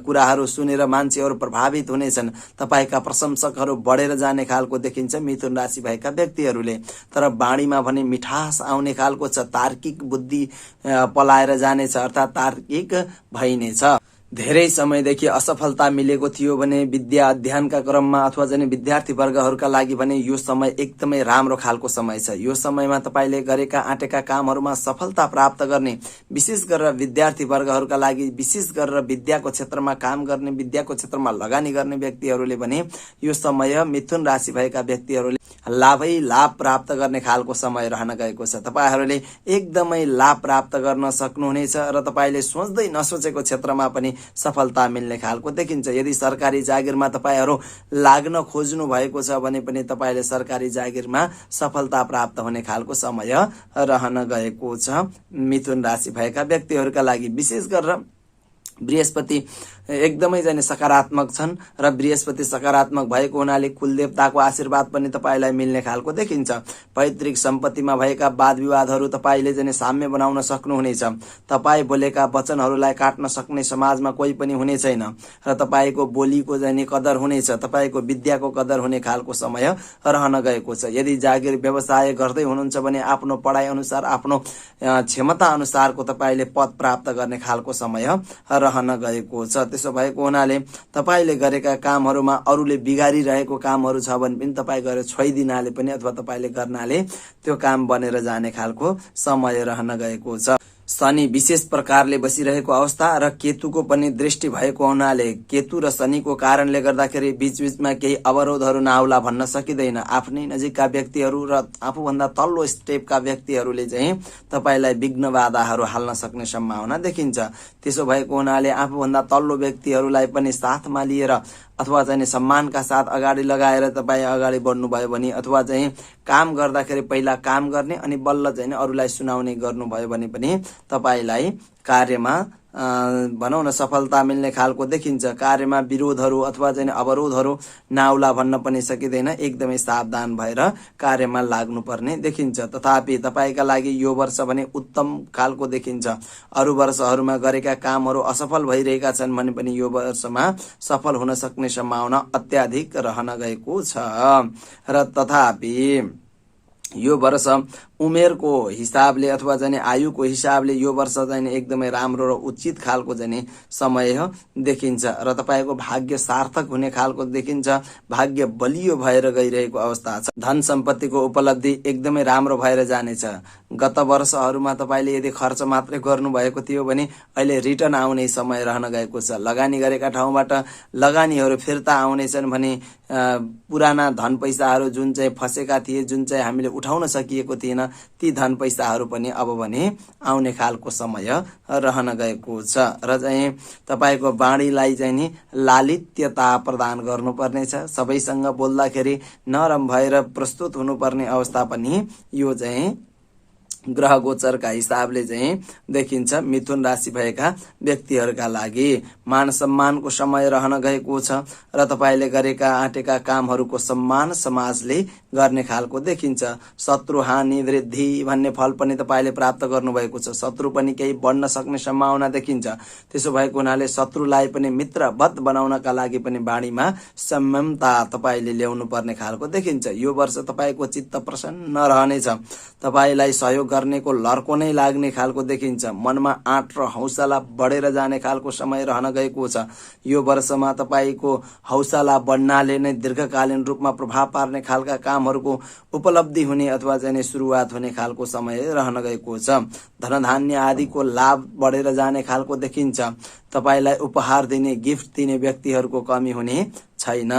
S1: कुराहरू सुनेर मान्छेहरू प्रभावित हुनेछन्। तपाईका प्रशंसकहरू बढेर जाने खालको देखिन्छ मिथुन राशि भएका व्यक्तिहरूले। तर बाणीमा भने मिठास आउने खालको छ, तार्किक बुद्धि पलाएर जानेछ अर्थात् तार्किक भइनेछ। धेरै समयदेखि असफलता मिलेको थियो भने विद्या अध्ययनका क्रममा अथवा चाहिँ विद्यार्थी वर्गहरूका लागि भने यो समय एकदमै राम्रो खालको समय छ। यो समयमा तपाईले गरेका आँटेका कामहरूमा सफलता प्राप्त गर्ने, विशेष गरेर विद्यार्थी वर्गहरूका लागि, विशेष गरेर विद्याको क्षेत्रमा काम गर्ने, विद्याको क्षेत्रमा लगानी गर्ने व्यक्तिहरूले भने यो समय मिथुन राशि भएका व्यक्तिहरूले लाभै लाभ प्राप्त गर्ने खालको समय रहन गएको छ। तपाईहरूले एकदमै लाभ प्राप्त गर्न सक्नुहुनेछ र तपाईले सोच्दै नसोचेको क्षेत्रमा पनि सफलता मिल्ने खालको देखिन्छ। यदि सरकारी जागिरमा तपाईहरू लाग्न खोज्नु भएको छ भने पनि तपाईले सरकारी जागिरमा सफलता प्राप्त हुने खालको समय रहन गएको छ मिथुन राशि भएका व्यक्तिहरूका लागि। विशेष गरेर बृहस्पति एकदमै जाने सकारात्मक छन् र बृहस्पति सकारात्मक भएको हुनाले कुलदेवताको आशीर्वाद पनि तपाईलाई मिल्ने खालको देखिन्छ। पैतृक सम्पत्तिमा भएका वाद विवादहरू तपाईले जाने साम्य बनाउन सक्नुहुनेछ। तपाई बोलेका वचनहरूलाई काट्न सक्ने समाजमा कोही पनि हुने छैन र तपाईको बोलीको जाने कदर हुनेछ, तपाईको विद्याको कदर हुने खालको समय रहन गएको छ। यदि जागिर व्यवसाय गर्दै हुनुहुन्छ भने आफ्नो पढाइ अनुसार, आफ्नो क्षमता अनुसारको तपाईले पद प्राप्त गर्ने खालको समय रहन गएको छ। त्यसो भएको हुनाले तपाईले गरेका कामहरूमा अरूले बिगारिरहेको कामहरू छ भने पनि तपाई गएर छोइदिनाले पनि अथवा तपाईले गर्नाले त्यो काम बनेर जाने खालको समय रहन गएको छ। शनि विशेष प्रकारले बसिरहेको अवस्था र केतुको पनि दृष्टि भएको हुनाले केतु र शनिको कारणले गर्दाखेरि बीचबीचमा केही अवरोधहरू नआउला भन्न सकिँदैन। आफ्नै नजिकका व्यक्तिहरू र आफूभन्दा तल्लो स्टेपका व्यक्तिहरूले चाहिँ तपाईँलाई विघ्न बाधाहरू हाल्न सक्ने सम्भावना देखिन्छ। त्यसो भएको हुनाले आफूभन्दा तल्लो व्यक्तिहरूलाई पनि साथमा लिएर अथवा चाहिँ सम्मानका साथ अगाडि लगाएर तपाईँ अगाडि बढ्नुभयो भने अथवा चाहिँ काम गर्दाखेरि पहिला काम गर्ने अनि बल्ल चाहिँ अरूलाई सुनाउने गर्नुभयो भने पनि तपाईँलाई कार्यमा भनौँ न सफलता मिल्ने खालको देखिन्छ। कार्यमा विरोधहरू अथवा चाहिँ अवरोधहरू नआउला भन्न पनि सकिँदैन। एकदमै सावधान भएर कार्यमा लाग्नुपर्ने देखिन्छ। तथापि तपाईँका लागि यो वर्ष भने उत्तम खालको देखिन्छ। अरू वर्षहरूमा गरेका कामहरू असफल भइरहेका छन् भने पनि यो वर्षमा सफल हुन सक्ने सम्भावना अत्याधिक रहन गएको छ। र तथापि यो वर्ष उमेरको हिसाबले अथवा चाहिँ आयुको हिसाबले यो वर्ष चाहिँ एकदमै राम्रो र उचित खालको चाहिँ समय देखिन्छ र तपाईँको भाग्य सार्थक हुने खालको देखिन्छ। भाग्य बलियो भएर गइरहेको अवस्था छ। धन सम्पत्तिको उपलब्धि एकदमै राम्रो भएर जानेछ। गत वर्षहरूमा तपाईँले यदि खर्च मात्रै गर्नुभएको थियो भने अहिले रिटर्न आउने समय रहन गएको छ। लगानी गरेका ठाउँबाट लगानीहरू फिर्ता आउनेछन् भने पुराना धन पैसाहरू जुन चाहिँ फसेका थिए, जुन चाहिँ हामीले उठाउन सकिएको थिएन, ती धन पैसाहरू पनि अब भने आउने खालको समय रहन गएको छ। र चाहिँ तपाईँको बाणीलाई चाहिँ नि लालित्यता प्रदान गर्नुपर्नेछ। सबैसँग बोल्दाखेरि नरम भएर प्रस्तुत हुनुपर्ने अवस्था पनि यो चाहिँ ग्रह गोचरका हिसाबले चाहिँ देखिन्छ। मिथुन राशि भएका व्यक्तिहरूका लागि मान सम्मानको समय रहन गएको छ र तपाईँले गरेका आँटेका कामहरूको सम्मान समाजले गर्ने खालको देखिन्छ। शत्रु हानि वृद्धि भन्ने फल पनि तपाईँले प्राप्त गर्नुभएको छ। शत्रु पनि केही बढ्न सक्ने सम्भावना देखिन्छ। त्यसो भएको हुनाले शत्रुलाई पनि मित्रवत बनाउनका लागि पनि बाणीमा संयमता तपाईँले ल्याउनु पर्ने खालको देखिन्छ। यो वर्ष तपाईँको चित्त प्रसन्न रहनेछ। तपाईँलाई सहयोग गर्नेको लर्को नै लाग्ने खालको देखिन्छ। मनमा आँट र हौसला बढेर जाने खालको समय रहन गएको छ। यो वर्षमा तपाईँको हौसला बढ्नाले नै दीर्घकालीन रूपमा प्रभाव पार्ने खालका कामहरूको उपलब्धि हुने अथवा चाहिँ सुरुवात हुने खालको समय रहन गएको छ। धनधान्य आदिको लाभ बढेर जाने खालको देखिन्छ। तपाईँलाई उपहार दिने, गिफ्ट दिने व्यक्तिहरूको कमी हुने छैन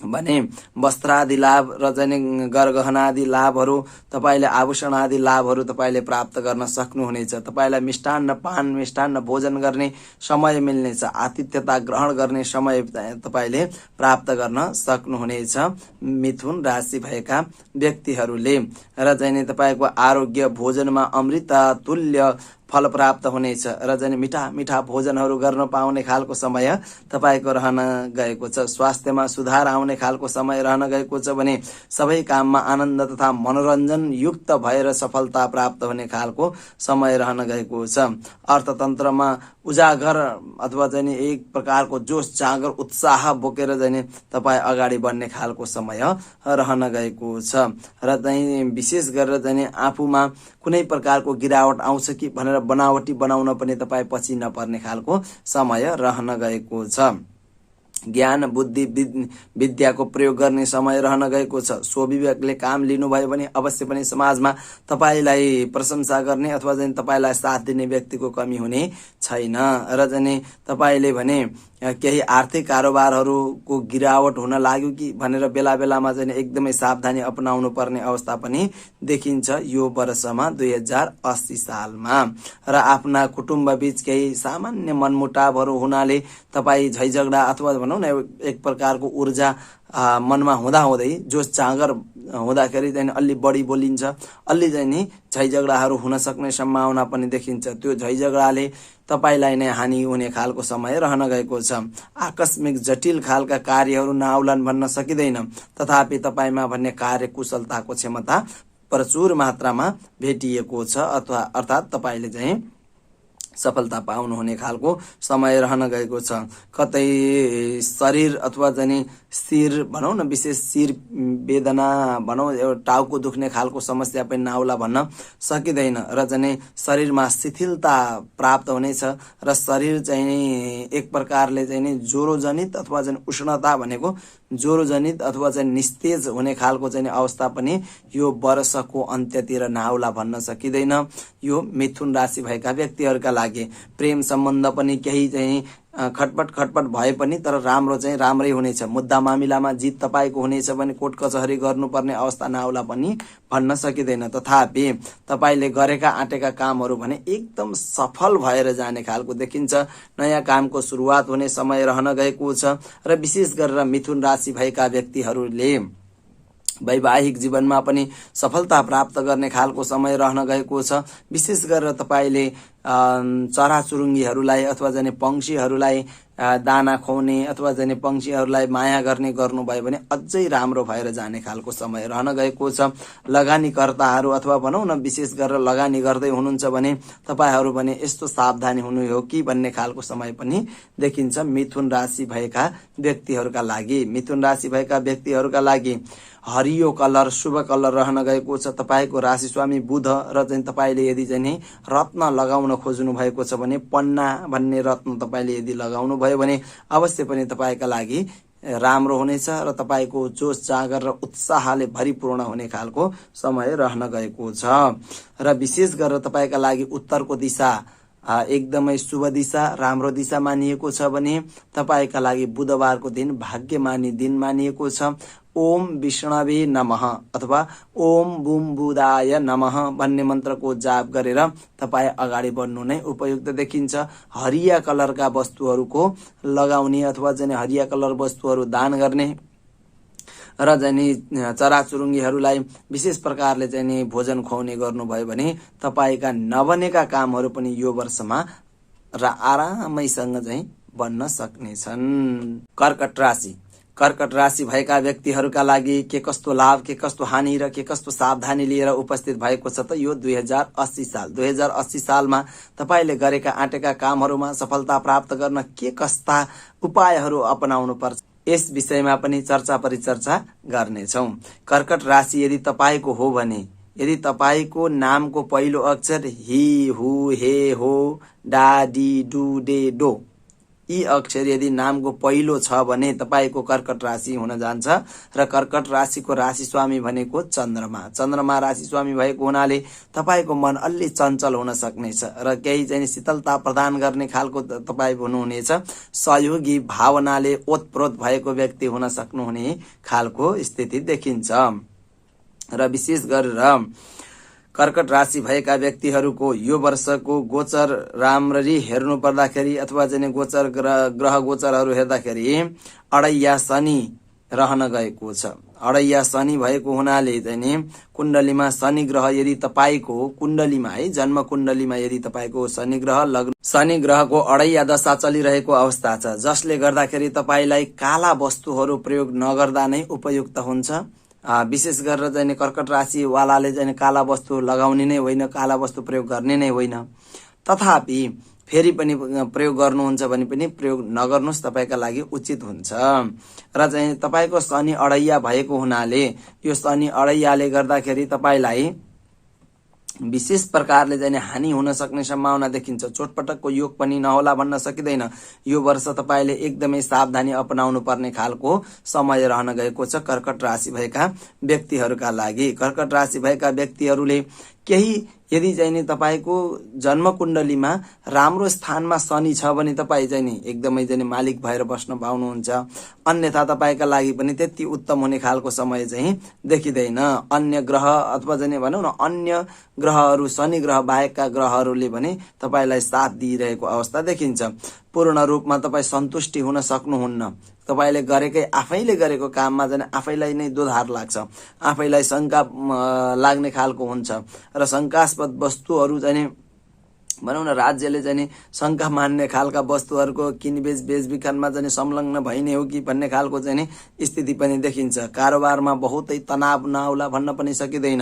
S1: भने वस्त्र आदि लाभ र चाहिँ गरगहना आदि लाभहरू, तपाईँले आभूषण आदि लाभहरू तपाईँले प्राप्त गर्न सक्नुहुनेछ। तपाईँलाई मिष्टान्न पान, मिष्टान्न भोजन गर्ने समय मिल्नेछ। आतिथ्यता ग्रहण गर्ने समय तपाईँले प्राप्त गर्न सक्नुहुनेछ मिथुन राशि भएका व्यक्तिहरूले। र चाहिँ तपाईँको आरोग्य भोजनमा अमृत तुल्य फल प्राप्त हुनेछ र चाहिँ मिठा मिठा भोजनहरू गर्न पाउने खालको समय तपाईँको रहन गएको छ। स्वास्थ्यमा सुधार आउने खालको समय रहन गएको छ भने सबै काममा आनन्द तथा मनोरञ्जन युक्त भएर सफलता प्राप्त हुने खालको समय रहन गएको छ। अर्थतन्त्रमा उजागर अथवा चाहिँ एक प्रकारको जोस जागर उत्साह बोकेर चाहिँ तपाईँ अगाडि बढ्ने खालको समय रहन गएको छ। र चाहिँ विशेष गरेर चाहिँ आफूमा कुनै प्रकारको गिरावट आउँछ कि भनेर बनावटी बनाउन पनि तपाईँ पछि नपर्ने खालको समय रहन गएको छ। ज्ञान बुद्धि विद्याको प्रयोग गर्ने समय रहन गएको छ। स्वविवेकले काम लिनुभयो भने अवश्य पनि समाजमा तपाईँलाई प्रशंसा गर्ने अथवा चाहिँ तपाईँलाई साथ दिने व्यक्तिको कमी हुने छैन। र चाहिँ तपाईँले भने केही आर्थिक कारोबारहरूको गिरावट हुन लाग्यो कि भनेर बेला बेलामा चाहिँ एकदमै सावधानी अपनाउनु पर्ने अवस्था पनि देखिन्छ यो वर्षमा 2080 सालमा। र आफ्ना कुटुम्ब बीच केही सामान्य मनमुटावहरू हुनाले तपाईँ झैझगडा अथवा भनौँ न एक प्रकारको ऊर्जा मनमा हुँदाहुँदै जोस जाँगर हुँदाखेरि चाहिँ अलि बढी बोलिन्छ, अलि चाहिँ नि झैझगडाहरू हुन सक्ने सम्भावना पनि देखिन्छ। त्यो झैझगडाले तपाईँलाई नै हानि हुने खालको समय रहन गएको छ। आकस्मिक जटिल खालका कार्यहरू नआउलान् भन्न सकिँदैन। तथापि तपाईँमा भन्ने कार्यकुशलताको क्षमता प्रचुर मात्रामा भेटिएको छ अथवा अर्थात् तपाईँले चाहिँ सफलता पाउनु हुने खालको समय रहन गएको छ। कतै शरीर अथवा चाहिँ शिर भनौँ न विशेष शिर वेदना भनौँ एउटा टाउको दुख्ने खालको समस्या पनि नआउला भन्न सकिँदैन। र चाहिँ शरीरमा शिथिलता प्राप्त हुनेछ र शरीर चाहिँ एक प्रकारले चाहिँ ज्वरोजनित अथवा चाहिँ उष्णता भनेको ज्वरोजनित अथवा चाहिँ निस्तेज हुने खालको चाहिँ अवस्था पनि यो वर्षको अन्त्यतिर नआउला भन्न सकिँदैन। यो मिथुन राशि भएका व्यक्तिहरूका लागि प्रेम सम्बन्ध पनि केही चाहिँ खटपट भए पनि तर राम्रो चाहिँ राम्रै हुनेछ। मुद्दा मामिलामा जित तपाईको हुनेछ भने कोर्ट कचहरी गर्नुपर्ने अवस्था नआउला पनि भन्न सकिँदैन। तथापि तपाईले गरेका आँटेका कामहरू भने एकदम सफल भएर जाने खालको देखिन्छ। नयाँ कामको सुरुवात हुने समय रहन गएको छ र विशेष गरेर मिथुन राशि भएका व्यक्तिहरूले वैवाहिक जीवनमा पनि सफलता प्राप्त गर्ने खालको समय रहन गएको छ। विशेष गरेर तपाईले चराचुरुङ्गीहरूलाई अथवा जाने पंक्षीहरूलाई दाना खुवाउने अथवा जाने पंक्षीहरूलाई माया गर्ने गर्नुभयो भने अझै राम्रो भएर जाने खालको समय रहन गएको छ। लगानीकर्ताहरू अथवा भनौँ न विशेष गरेर लगानी गर्दै हुनुहुन्छ भने तपाईहरू भने यस्तो सावधानी हुनु हो कि भन्ने खालको समय पनि देखिन्छ मिथुन राशि भएका व्यक्तिहरूका लागि। मिथुन राशि भएका व्यक्तिहरूका लागि हरियो कलर शुभ कलर रहन गएको छ। तपाईको राशि स्वामी बुध र चाहिँ तपाईले यदि चाहिँ रत्न लगाउन खोज्नु भएको छ भने पन्ना भन्ने रत्न तपाईले यदि लगाउनु भयो भने अवश्य पनि तपाईका लागि राम्रो हुनेछ र तपाईको जोश जागर र उत्साहले भरिपूर्ण हुने खालको समय रहन गएको छ। र विशेष गरेर तपाईका लागि उत्तरको दिशा एकदमै शुभ दिशा राम्रो दिशा मानिएको छ भने तपाईका लागि बुधबारको दिन भाग्यमानी दिन मानिएको छ। ओम विष्णवे नमः अथवा ओम बुम बुधाय नमः भन्ने मन्त्रको जाप गरेर तपाई अगाडि बढ्नु नै उपयुक्त देखिन्छ। हरिया कलरका वस्तुहरूको लगाउने अथवा चाहिँ हरिया कलर वस्तुहरू दान गर्ने र चाहिँ चराचुरुङ्गीहरूलाई विशेष प्रकारले चाहिँ भोजन खुवाउने गर्नुभयो भने तपाईका नबनेका कामहरू पनि यो वर्षमा र आरामैसँग चाहिँ बन्न सक्नेछन्। कर्कट राशि कर्कट राशि भएका व्यक्तिहरूका लागि के कस्तो लाभ के कस्तो हानि र के कस्तो सावधानी लिएर उपस्थित भएको छ त यो 2080 सालमा तपाईले गरेका आँटेका कामहरूमा सफलता प्राप्त गर्न के कस्ता उपायहरू अपनाउनु पर्छ यस विषयमा पनि चर्चा परिचर्चा गर्नेछौं। कर्कट राशि यदि तपाईको हो भने यदि तपाईको नामको पहिलो अक्षर हि हु हे हो डा डी डु डे डो यी अक्षर यदि नामको पहिलो छ भने तपाईको कर्कट राशि हुन जान्छ। र कर्कट राशिको राशि स्वामी भनेको चन्द्रमा राशि स्वामी भएको हुनाले तपाईको मन अलि चञ्चल हुन सक्नेछ र केही चाहिँ शीतलता प्रदान गर्ने खालको तपाई हुनुहुनेछ। सहयोगी भावनाले ओतप्रोत भएको व्यक्ति हुन सक्नुहुने खालको स्थिति देखिन्छ। र विशेष गरेर कर्कट राशि भएका व्यक्तिहरूको यो वर्षको गोचर राम्ररी हेर्नु पर्दाखेरि अथवा चाहिँ गोचर ग्रह गोचरहरू हेर्दाखेरि अडैया शनि रहन गएको छ। अडैया शनि भएको हुनाले चाहिँ कुण्डलीमा शनि ग्रह यदि तपाईको कुण्डलीमा है जन्म कुण्डलीमा यदि तपाईको शनि ग्रह लग्न शनि ग्रहको अडैया दशा चलिरहेको अवस्था छ जसले गर्दाखेरि तपाईलाई काला वस्तुहरू प्रयोग नगर्दा नै उपयुक्त हुन्छ। विशेष गरेर चाहिँ कर्कट राशि वालाले चाहिँ काला वस्तु लगाउने नै होइन काला वस्तु प्रयोग गर्ने नै होइन। तथापि फेरि पनि प्रयोग गर्नुहुन्छ भने पनि प्रयोग नगर्नुस् तपाईका लागि उचित हुन्छ। र चाहिँ तपाईको शनि अडैया भएको हुनाले यो शनि अडैयाले गर्दाखेरि तपाईलाई विशेष प्रकारले चाहिँ हानि हुन सक्ने सम्भावना देखिन्छ। चोटपटकको योग पनि नहोला भन्न सकिँदैन। यो वर्ष तपाईले एकदमै सावधानी अपनाउनु पर्ने खालको समय रहन गएको छ कर्कट राशि भएका व्यक्तिहरूका लागि। कर्कट राशि भएका व्यक्तिहरूले केही यदि चाहिँ नि तपाईको जन्म कुण्डलीमा राम्रो स्थानमा शनि छ भने तपाई चाहिँ नि एकदमै चाहिँ मालिक भएर बस्न पाउनुहुन्छ। अन्यथा तपाईका लागि पनि त्यति उत्तम हुने खालको समय चाहिँ देखिँदैन। अन्य ग्रह अथवा चाहिँ भनौँ न अन्य ग्रहहरू शनि ग्रह बाहेकका ग्रहहरूले भने तपाईलाई साथ दिइरहेको अवस्था देखिन्छ। पूर्ण रूपमा तपाई सन्तुष्टि हुन सक्नुहुन्न। तपाईले गरेकै आफैले गरेको काममा चाहिँ आफैलाई नै दोधार लाग्छ आफैलाई शंका लाग्ने खालको हुन्छ र शंकास्पद वस्तुहरू चाहिँ भनौँ न राज्यले चाहिँ शंका मान्ने खालका वस्तुहरूको किनबेच बेचबिखनमा चाहिँ संलग्न भइने हो कि भन्ने खालको चाहिँ स्थिति पनि देखिन्छ। कारोबारमा बहुतै तनाव नआउला भन्न पनि सकिँदैन।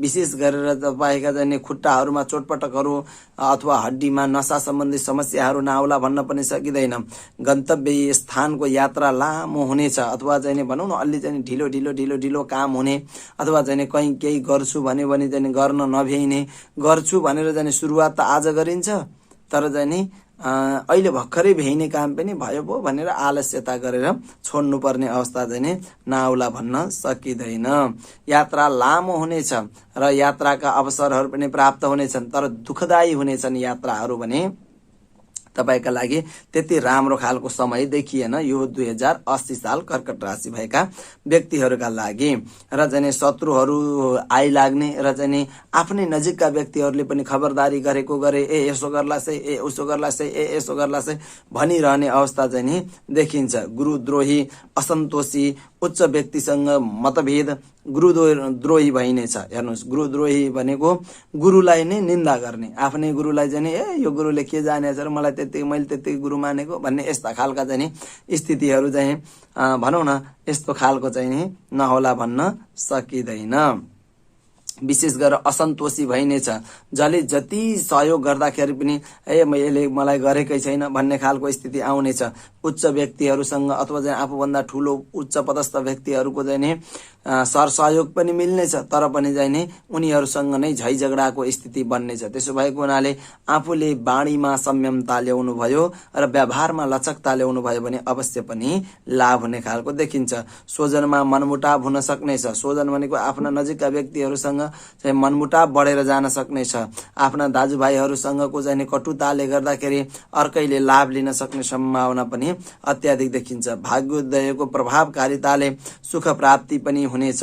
S1: विशेष गरेर तपाईका चाहिँ खुट्टाहरूमा चोटपटकहरू अथवा हड्डीमा नशा सम्बन्धी समस्याहरू नआउला भन्न पनि सकिँदैन। गन्तव्य स्थानको यात्रा लामो हुनेछ अथवा चाहिँ भनौँ न अलि चाहिँ ढिलो काम हुने अथवा चाहिँ कहीँ केही गर्छु भन्यो भने चाहिँ गर्न नभ्याइने गर्छु भनेर चाहिँ सुरुवात त आज गरिन्छ तर चाहिँ अहिले भर्खरै भ्याइने काम पनि भयो पो भनेर आलस्यता गरेर छोड्नुपर्ने अवस्था चाहिँ नि नआउला भन्न सकिँदैन। यात्रा लामो हुनेछ र यात्राका अवसरहरू पनि प्राप्त हुनेछन्, तर दुःखदायी हुनेछन् यात्राहरू भने तपाईका लागि त्यति राम्रो खालको समय देखिएन यो 2080 साल कर्कट राशि भएका व्यक्तिहरूका लागि। र चाहिँ शत्रुहरू आइलाग्ने र चाहिँ आफ्नै नजिकका व्यक्तिहरूले पनि खबरदारी गरेको गरे, यसो गर्ला से, उसो गर्ला से, यसो गर्ला से भनिरहने अवस्था चाहिँ नि देखिन्छ। गुरुद्रोही, असन्तोषी, उच्च व्यक्तिसँग मतभेद, गुरुद्रोही भइनेछ। हेर्नुहोस्, गुरुद्रोही भनेको गुरुलाई नै निन्दा गर्ने, आफ्नै गुरुलाई चाहिँ यो गुरुले के जानेछ र मलाई मैले त्यति गुरु मानेको भन्ने यस्ता खालका चाहिँ नि स्थितिहरू चाहिँ भनौँ न यस्तो खालको चाहिँ नि नहोला भन्न सकिँदैन। विशेष गरेर असन्तोषी भइनेछ। जसले जति सहयोग गर्दाखेरि पनि मैले मलाई गरेकै छैन भन्ने खालको स्थिति आउनेछ। उच्च व्यक्तिहरूसँग अथवा चाहिँ आफूभन्दा ठुलो उच्च पदस्थ व्यक्तिहरूको चाहिँ नि सरसहयोग पनि मिल्नेछ, तर पनि चाहिँ नि उनीहरूसँग नै झै झगडाको स्थिति बन्नेछ। त्यसो भएको हुनाले आफूले बाणीमा संयमता ल्याउनु भयो र व्यवहारमा लचकता ल्याउनु भयो भने अवश्य पनि लाभ हुने खालको देखिन्छ। स्वजनमा मनमुटाव हुन सक्नेछ। स्वजन भनेको आफ्ना नजिकका व्यक्तिहरूसँग चाहिँ मनमुटाव बढेर जान सक्नेछ। आफ्ना दाजुभाइहरूसँगको चाहिँ कटुताले गर्दाखेरि अर्कैले लाभ लिन सक्ने सम्भावना पनि अत्याधिक देखिन्छ। भाग्योदयको प्रभावकारिताले सुख प्राप्ति पनि हुनेछ।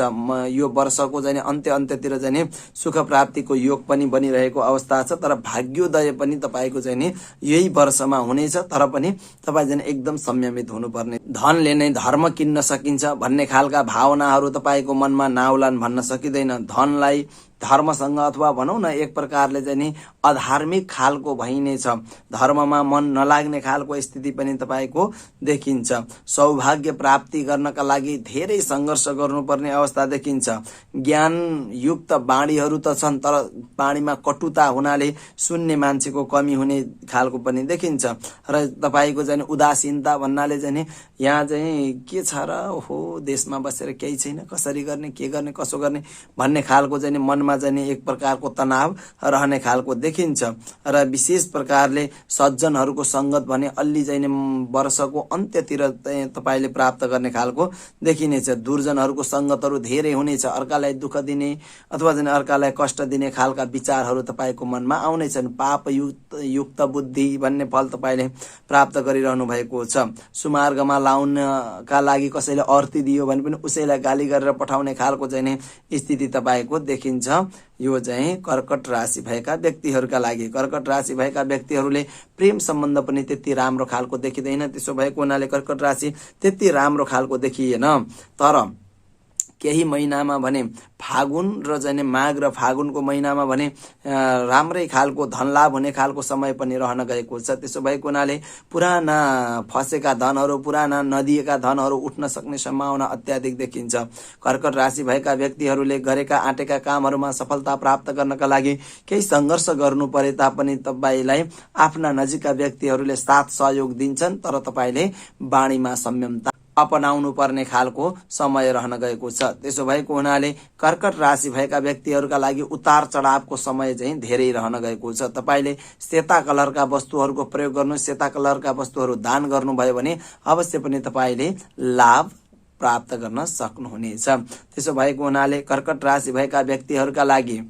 S1: यो वर्षको चाहिँ अन्त्यतिर चाहिँ सुख प्राप्तिको योग पनि बनिरहेको अवस्था छ, तर भाग्योदय पनि तपाईको चाहिँ यही वर्षमा हुनेछ। तर पनि तपाईँ चाहिँ एकदम संयमित हुनुपर्ने। धनले नै धर्म किन्न सकिन्छ भन्ने खालका भावनाहरू तपाईको मनमा नआउलान् भन्न सकिँदैन। धनलाई धर्मसँग अथवा भनौँ न एक प्रकारले चाहिँ नि अधार्मिक खालको भइनेछ। धर्ममा मन नलाग्ने खालको स्थिति पनि तपाईको देखिन्छ। सौभाग्य प्राप्ति गर्नका लागि धेरै सङ्घर्ष गर्नुपर्ने अवस्था देखिन्छ। ज्ञान युक्त बाणीहरू त छन्, तर बाणीमा कटुता हुनाले सुन्ने मान्छेको कमी हुने खालको पनि देखिन्छ। र तपाईको चाहिँ उदासीनता भन्नाले चाहिँ यहाँ चाहिँ के छ र, हो देशमा बसेर केही छैन, कसरी गर्ने, के गर्ने, कसो गर्ने भन्ने खालको चाहिँ मनमा चाहिँ एक प्रकारको तनाव रहने खालको देखिन्छ। र विशेष प्रकारले सज्जनहरूको सङ्गत भने अलि चाहिँ वर्षको अन्त्यतिर तपाईले प्राप्त गर्ने खालको देखिनेछ। दुर्जनहरूको सङ्गतहरू धेरै हुनेछ। अर्कालाई दुःख दिने अथवा चाहिँ अर्कालाई कष्ट दिने खालका विचारहरू तपाईको मनमा आउनेछन्। पाप युक्त बुद्धि भन्ने फल तपाईले प्राप्त गरिरहनु भएको छ। सुमार्गमा लाउनका लागि कसैले अर्थी दियो भने पनि उसैलाई गाली गरेर पठाउने खालको चाहिँ स्थिति तपाईको देखिन्छ। यो चाहिँ कर्कट राशि भएका व्यक्तिहरूका लागि। कर्कट राशि भएका व्यक्तिहरूले प्रेम सम्बन्ध पनि त्यति राम्रो खालको देखिँदैन। त्यसो भएको हुनाले कर्कट राशि त्यति राम्रो खालको देखिएन। तर केही महिनामा भने फागुन र चाहिँ माघ र फागुनको महिनामा भने राम्रै खालको धनलाभ हुने खालको समय पनि रहन गएको छ। त्यसो भएको हुनाले पुराना फसेका धनहरू, पुराना नदिएका धनहरू उठ्न सक्ने सम्भावना अत्याधिक देखिन्छ। कर्कट राशि भएका व्यक्तिहरूले गरेका आँटेका कामहरूमा सफलता प्राप्त गर्नका लागि केही सङ्घर्ष गर्नु परे तापनि तपाईँलाई आफ्ना नजिकका व्यक्तिहरूले साथ सहयोग दिन्छन्, तर तपाईँले बाणीमा संयमता अपनाउनु पर्ने खालको समय रहन गएको छ। त्यसो भएको हुनाले कर्कट राशि भएका व्यक्तिहरूका लागि उतार चढावको समय चाहिँ धेरै रहन गएको छ। तपाईले सेता कलरका वस्तुहरूको प्रयोग गर्नु, सेता कलरका वस्तुहरू दान गर्नुभयो भने अवश्य पनि तपाईले लाभ प्राप्त गर्न सक्नुहुनेछ। त्यसो भएको हुनाले कर्कट राशि भएका व्यक्तिहरूका लागि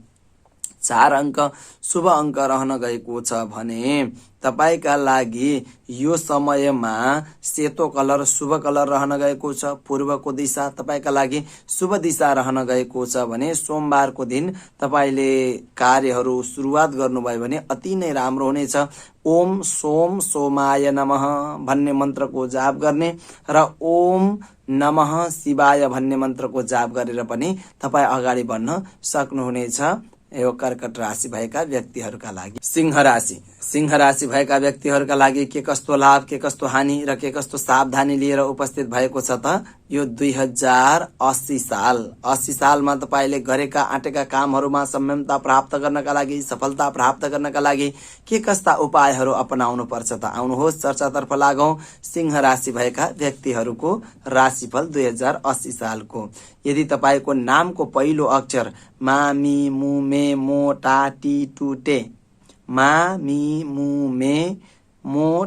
S1: 4 अङ्क शुभ अङ्क रहन गएको छ भने तपाईका लागि यो समयमा सेतो कलर शुभ कलर रहन गएको छ। पूर्वको दिशा तपाईका लागि शुभ दिशा रहन गएको छ भने सोमबारको दिन तपाईले कार्यहरू सुरुवात गर्नुभयो भने अति नै राम्रो हुनेछ। ओम सोम सोमाय नमः भन्ने मन्त्रको जाप गर्ने र ओम नमः शिवाय भन्ने मन्त्रको जाप गरेर पनि तपाईँ अगाडि बढ्न सक्नुहुनेछ। यो कर्कट राशि भएका व्यक्तिहरूका लागि। सिंह राशि भएका व्यक्तिहरूका लागि के कस्तो लाभ, के कस्तो हानि र के कस्तो सावधानी लिएर उपस्थित भएको छ त यो 2080 सालमा तपाईले गरेका आँटेका कामहरूमा संयमता प्राप्त गर्नका लागि, सफलता प्राप्त गर्नका लागि के कस्ता उपायहरू अपनाउनु पर्छ त आउनुहोस् चर्चातर्फ लागौं। सिंह राशि भएका व्यक्तिहरूको राशिफल 2080 सालको। यदि तपाईको नामको पहिलो अक्षर मा मी मु मे मो टा टी टु टे, मा मी मु मे मो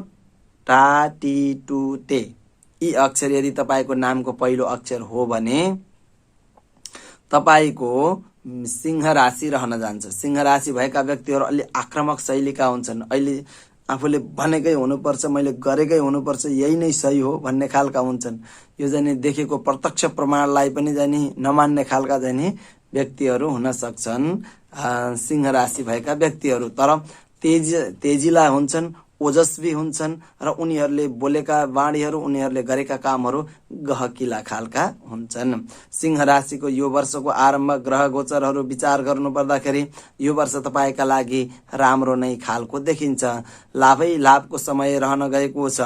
S1: टा टी टु टे यी अक्षर यदि तपाईँको नामको पहिलो अक्षर हो भने तपाईँको सिंह राशि रहन जान्छ। सिंह राशि भएका व्यक्तिहरू अलि आक्रामक शैलीका हुन्छन्। अहिले आफूले भनेकै हुनुपर्छ, मैले गरेकै हुनुपर्छ, यही नै सही हो भन्ने खालका हुन्छन्। यो जाने देखेको प्रत्यक्ष प्रमाणलाई पनि जाने नमान्ने खालका जाने व्यक्तिहरू हुन सक्छन् सिंह राशि भएका व्यक्तिहरू। तर तेजिला हुन्छन्, ओजस्वी हुन्छन् र उनीहरूले बोलेका वाणीहरू, उनीहरूले गरेका कामहरू गहकिला खालका हुन्छन्। सिंह राशिको यो वर्षको आरम्भ ग्रह गोचरहरू विचार गर्नु पर्दाखेरि यो वर्ष तपाईँका लागि राम्रो नै खालको देखिन्छ। लाभै लाभको समय रहन गएको छ।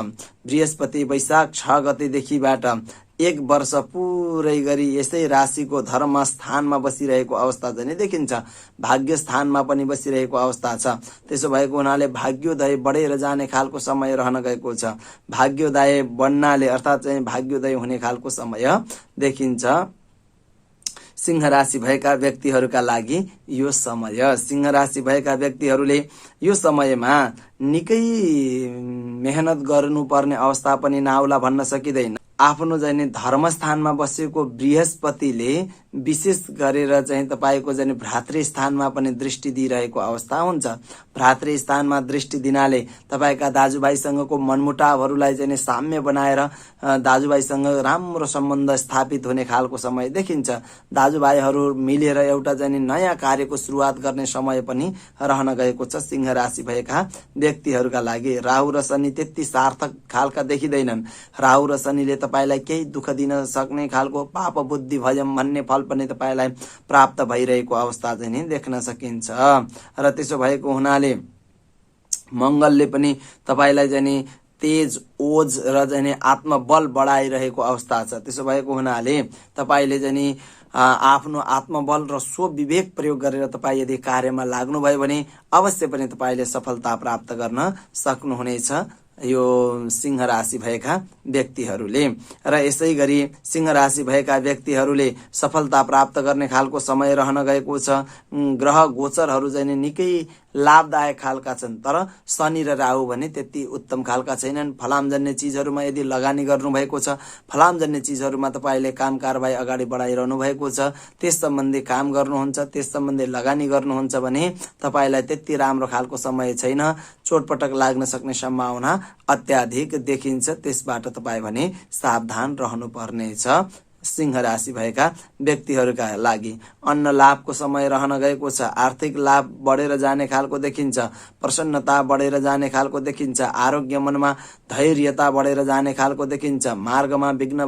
S1: बृहस्पति वैशाख 6 गतेदेखिबाट 1 वर्ष पुरै गरी यसै राशिको धर्म स्थानमा बसिरहेको अवस्था चाहिँ देखिन्छ। भाग्य स्थानमा पनि बसिरहेको अवस्था छ। त्यसो भएको हुनाले भाग्योदय बढेर जाने खालको समय रहन गएको छ। भाग्योदय बढ्नाले अर्थात् चाहिँ भाग्योदय हुने खालको समय देखिन्छ सिंह राशि भएका व्यक्तिहरूका लागि यो समय। सिंह राशि भएका व्यक्तिहरूले यो समयमा निकै मेहनत गर्नुपर्ने अवस्था पनि नआउला भन्न सकिँदैन। आफ्नो चाहिँ धर्मस्थानमा बसेको बृहस्पतिले विशेष गरेर चाहिँ तपाईँको चाहिँ भ्रातृ स्थानमा पनि दृष्टि दिइरहेको अवस्था हुन्छ। भ्रातृ स्थानमा दृष्टि दिनाले तपाईँका दाजुभाइसँगको मनमुटावहरूलाई चाहिँ साम्य बनाएर दाजुभाइसँग राम्रो सम्बन्ध स्थापित हुने खालको समय देखिन्छ। दाजुभाइहरू मिलेर एउटा चाहिँ नयाँ कार्यको सुरुवात गर्ने समय पनि रहन गएको छ सिंह राशि भएका व्यक्तिहरूका लागि। राहु र शनि त्यति सार्थक खालका देखिँदैनन्। राहु र शनिले तपाईँलाई केही दुःख दिन सक्ने खालको पाप बुद्धि भयम भन्ने फल पनि तपाईँलाई प्राप्त भइरहेको अवस्था चाहिँ देख्न सकिन्छ। र त्यसो भएको हुनाले मङ्गलले पनि तपाईँलाई चाहिँ तेज ओज र चाहिँ आत्मबल बढाइरहेको अवस्था छ। त्यसो भएको हुनाले तपाईँले चाहिँ आफ्नो आत्मबल र स्वविवेक प्रयोग गरेर तपाईँ यदि कार्यमा लाग्नुभयो भने अवश्य पनि तपाईँले सफलता प्राप्त गर्न सक्नुहुनेछ यो सिंह राशि भएका व्यक्तिहरूले। र यसै गरी सिंह राशि भएका व्यक्तिहरूले सफलता प्राप्त गर्ने खालको समय रहन गएको छ। ग्रह गोचरहरू चाहिँ निकै लाभदायक खालका छन्। तर शनि र राहु भने त्यति उत्तम खालका छैनन्। फलामजन्य चिजहरूमा यदि लगानी गर्नुभएको छ, फलामजन्य चिजहरूमा तपाईँले काम कारबाही अगाडि बढाइरहनु भएको छ, त्यस सम्बन्धी काम गर्नुहुन्छ, त्यस सम्बन्धी लगानी गर्नुहुन्छ भने तपाईँलाई त्यति राम्रो खालको समय छैन। चोटपटक लाग्न सक्ने सम्भावना अत्याधिक देखिन्छ। त्यसबाट तपाईँ भने सावधान रहनुपर्नेछ सिंह राशि भएका व्यक्तिहरूका लागि। अन्न लाभको समय रहन गएको छ। आर्थिक लाभ बढेर जाने खालको देखिन्छ। प्रसन्नता बढेर जाने खालको देखिन्छ। आरोग्य मनमा धैर्यता बढेर जाने खालको देखिन्छ। मार्गमा विघ्न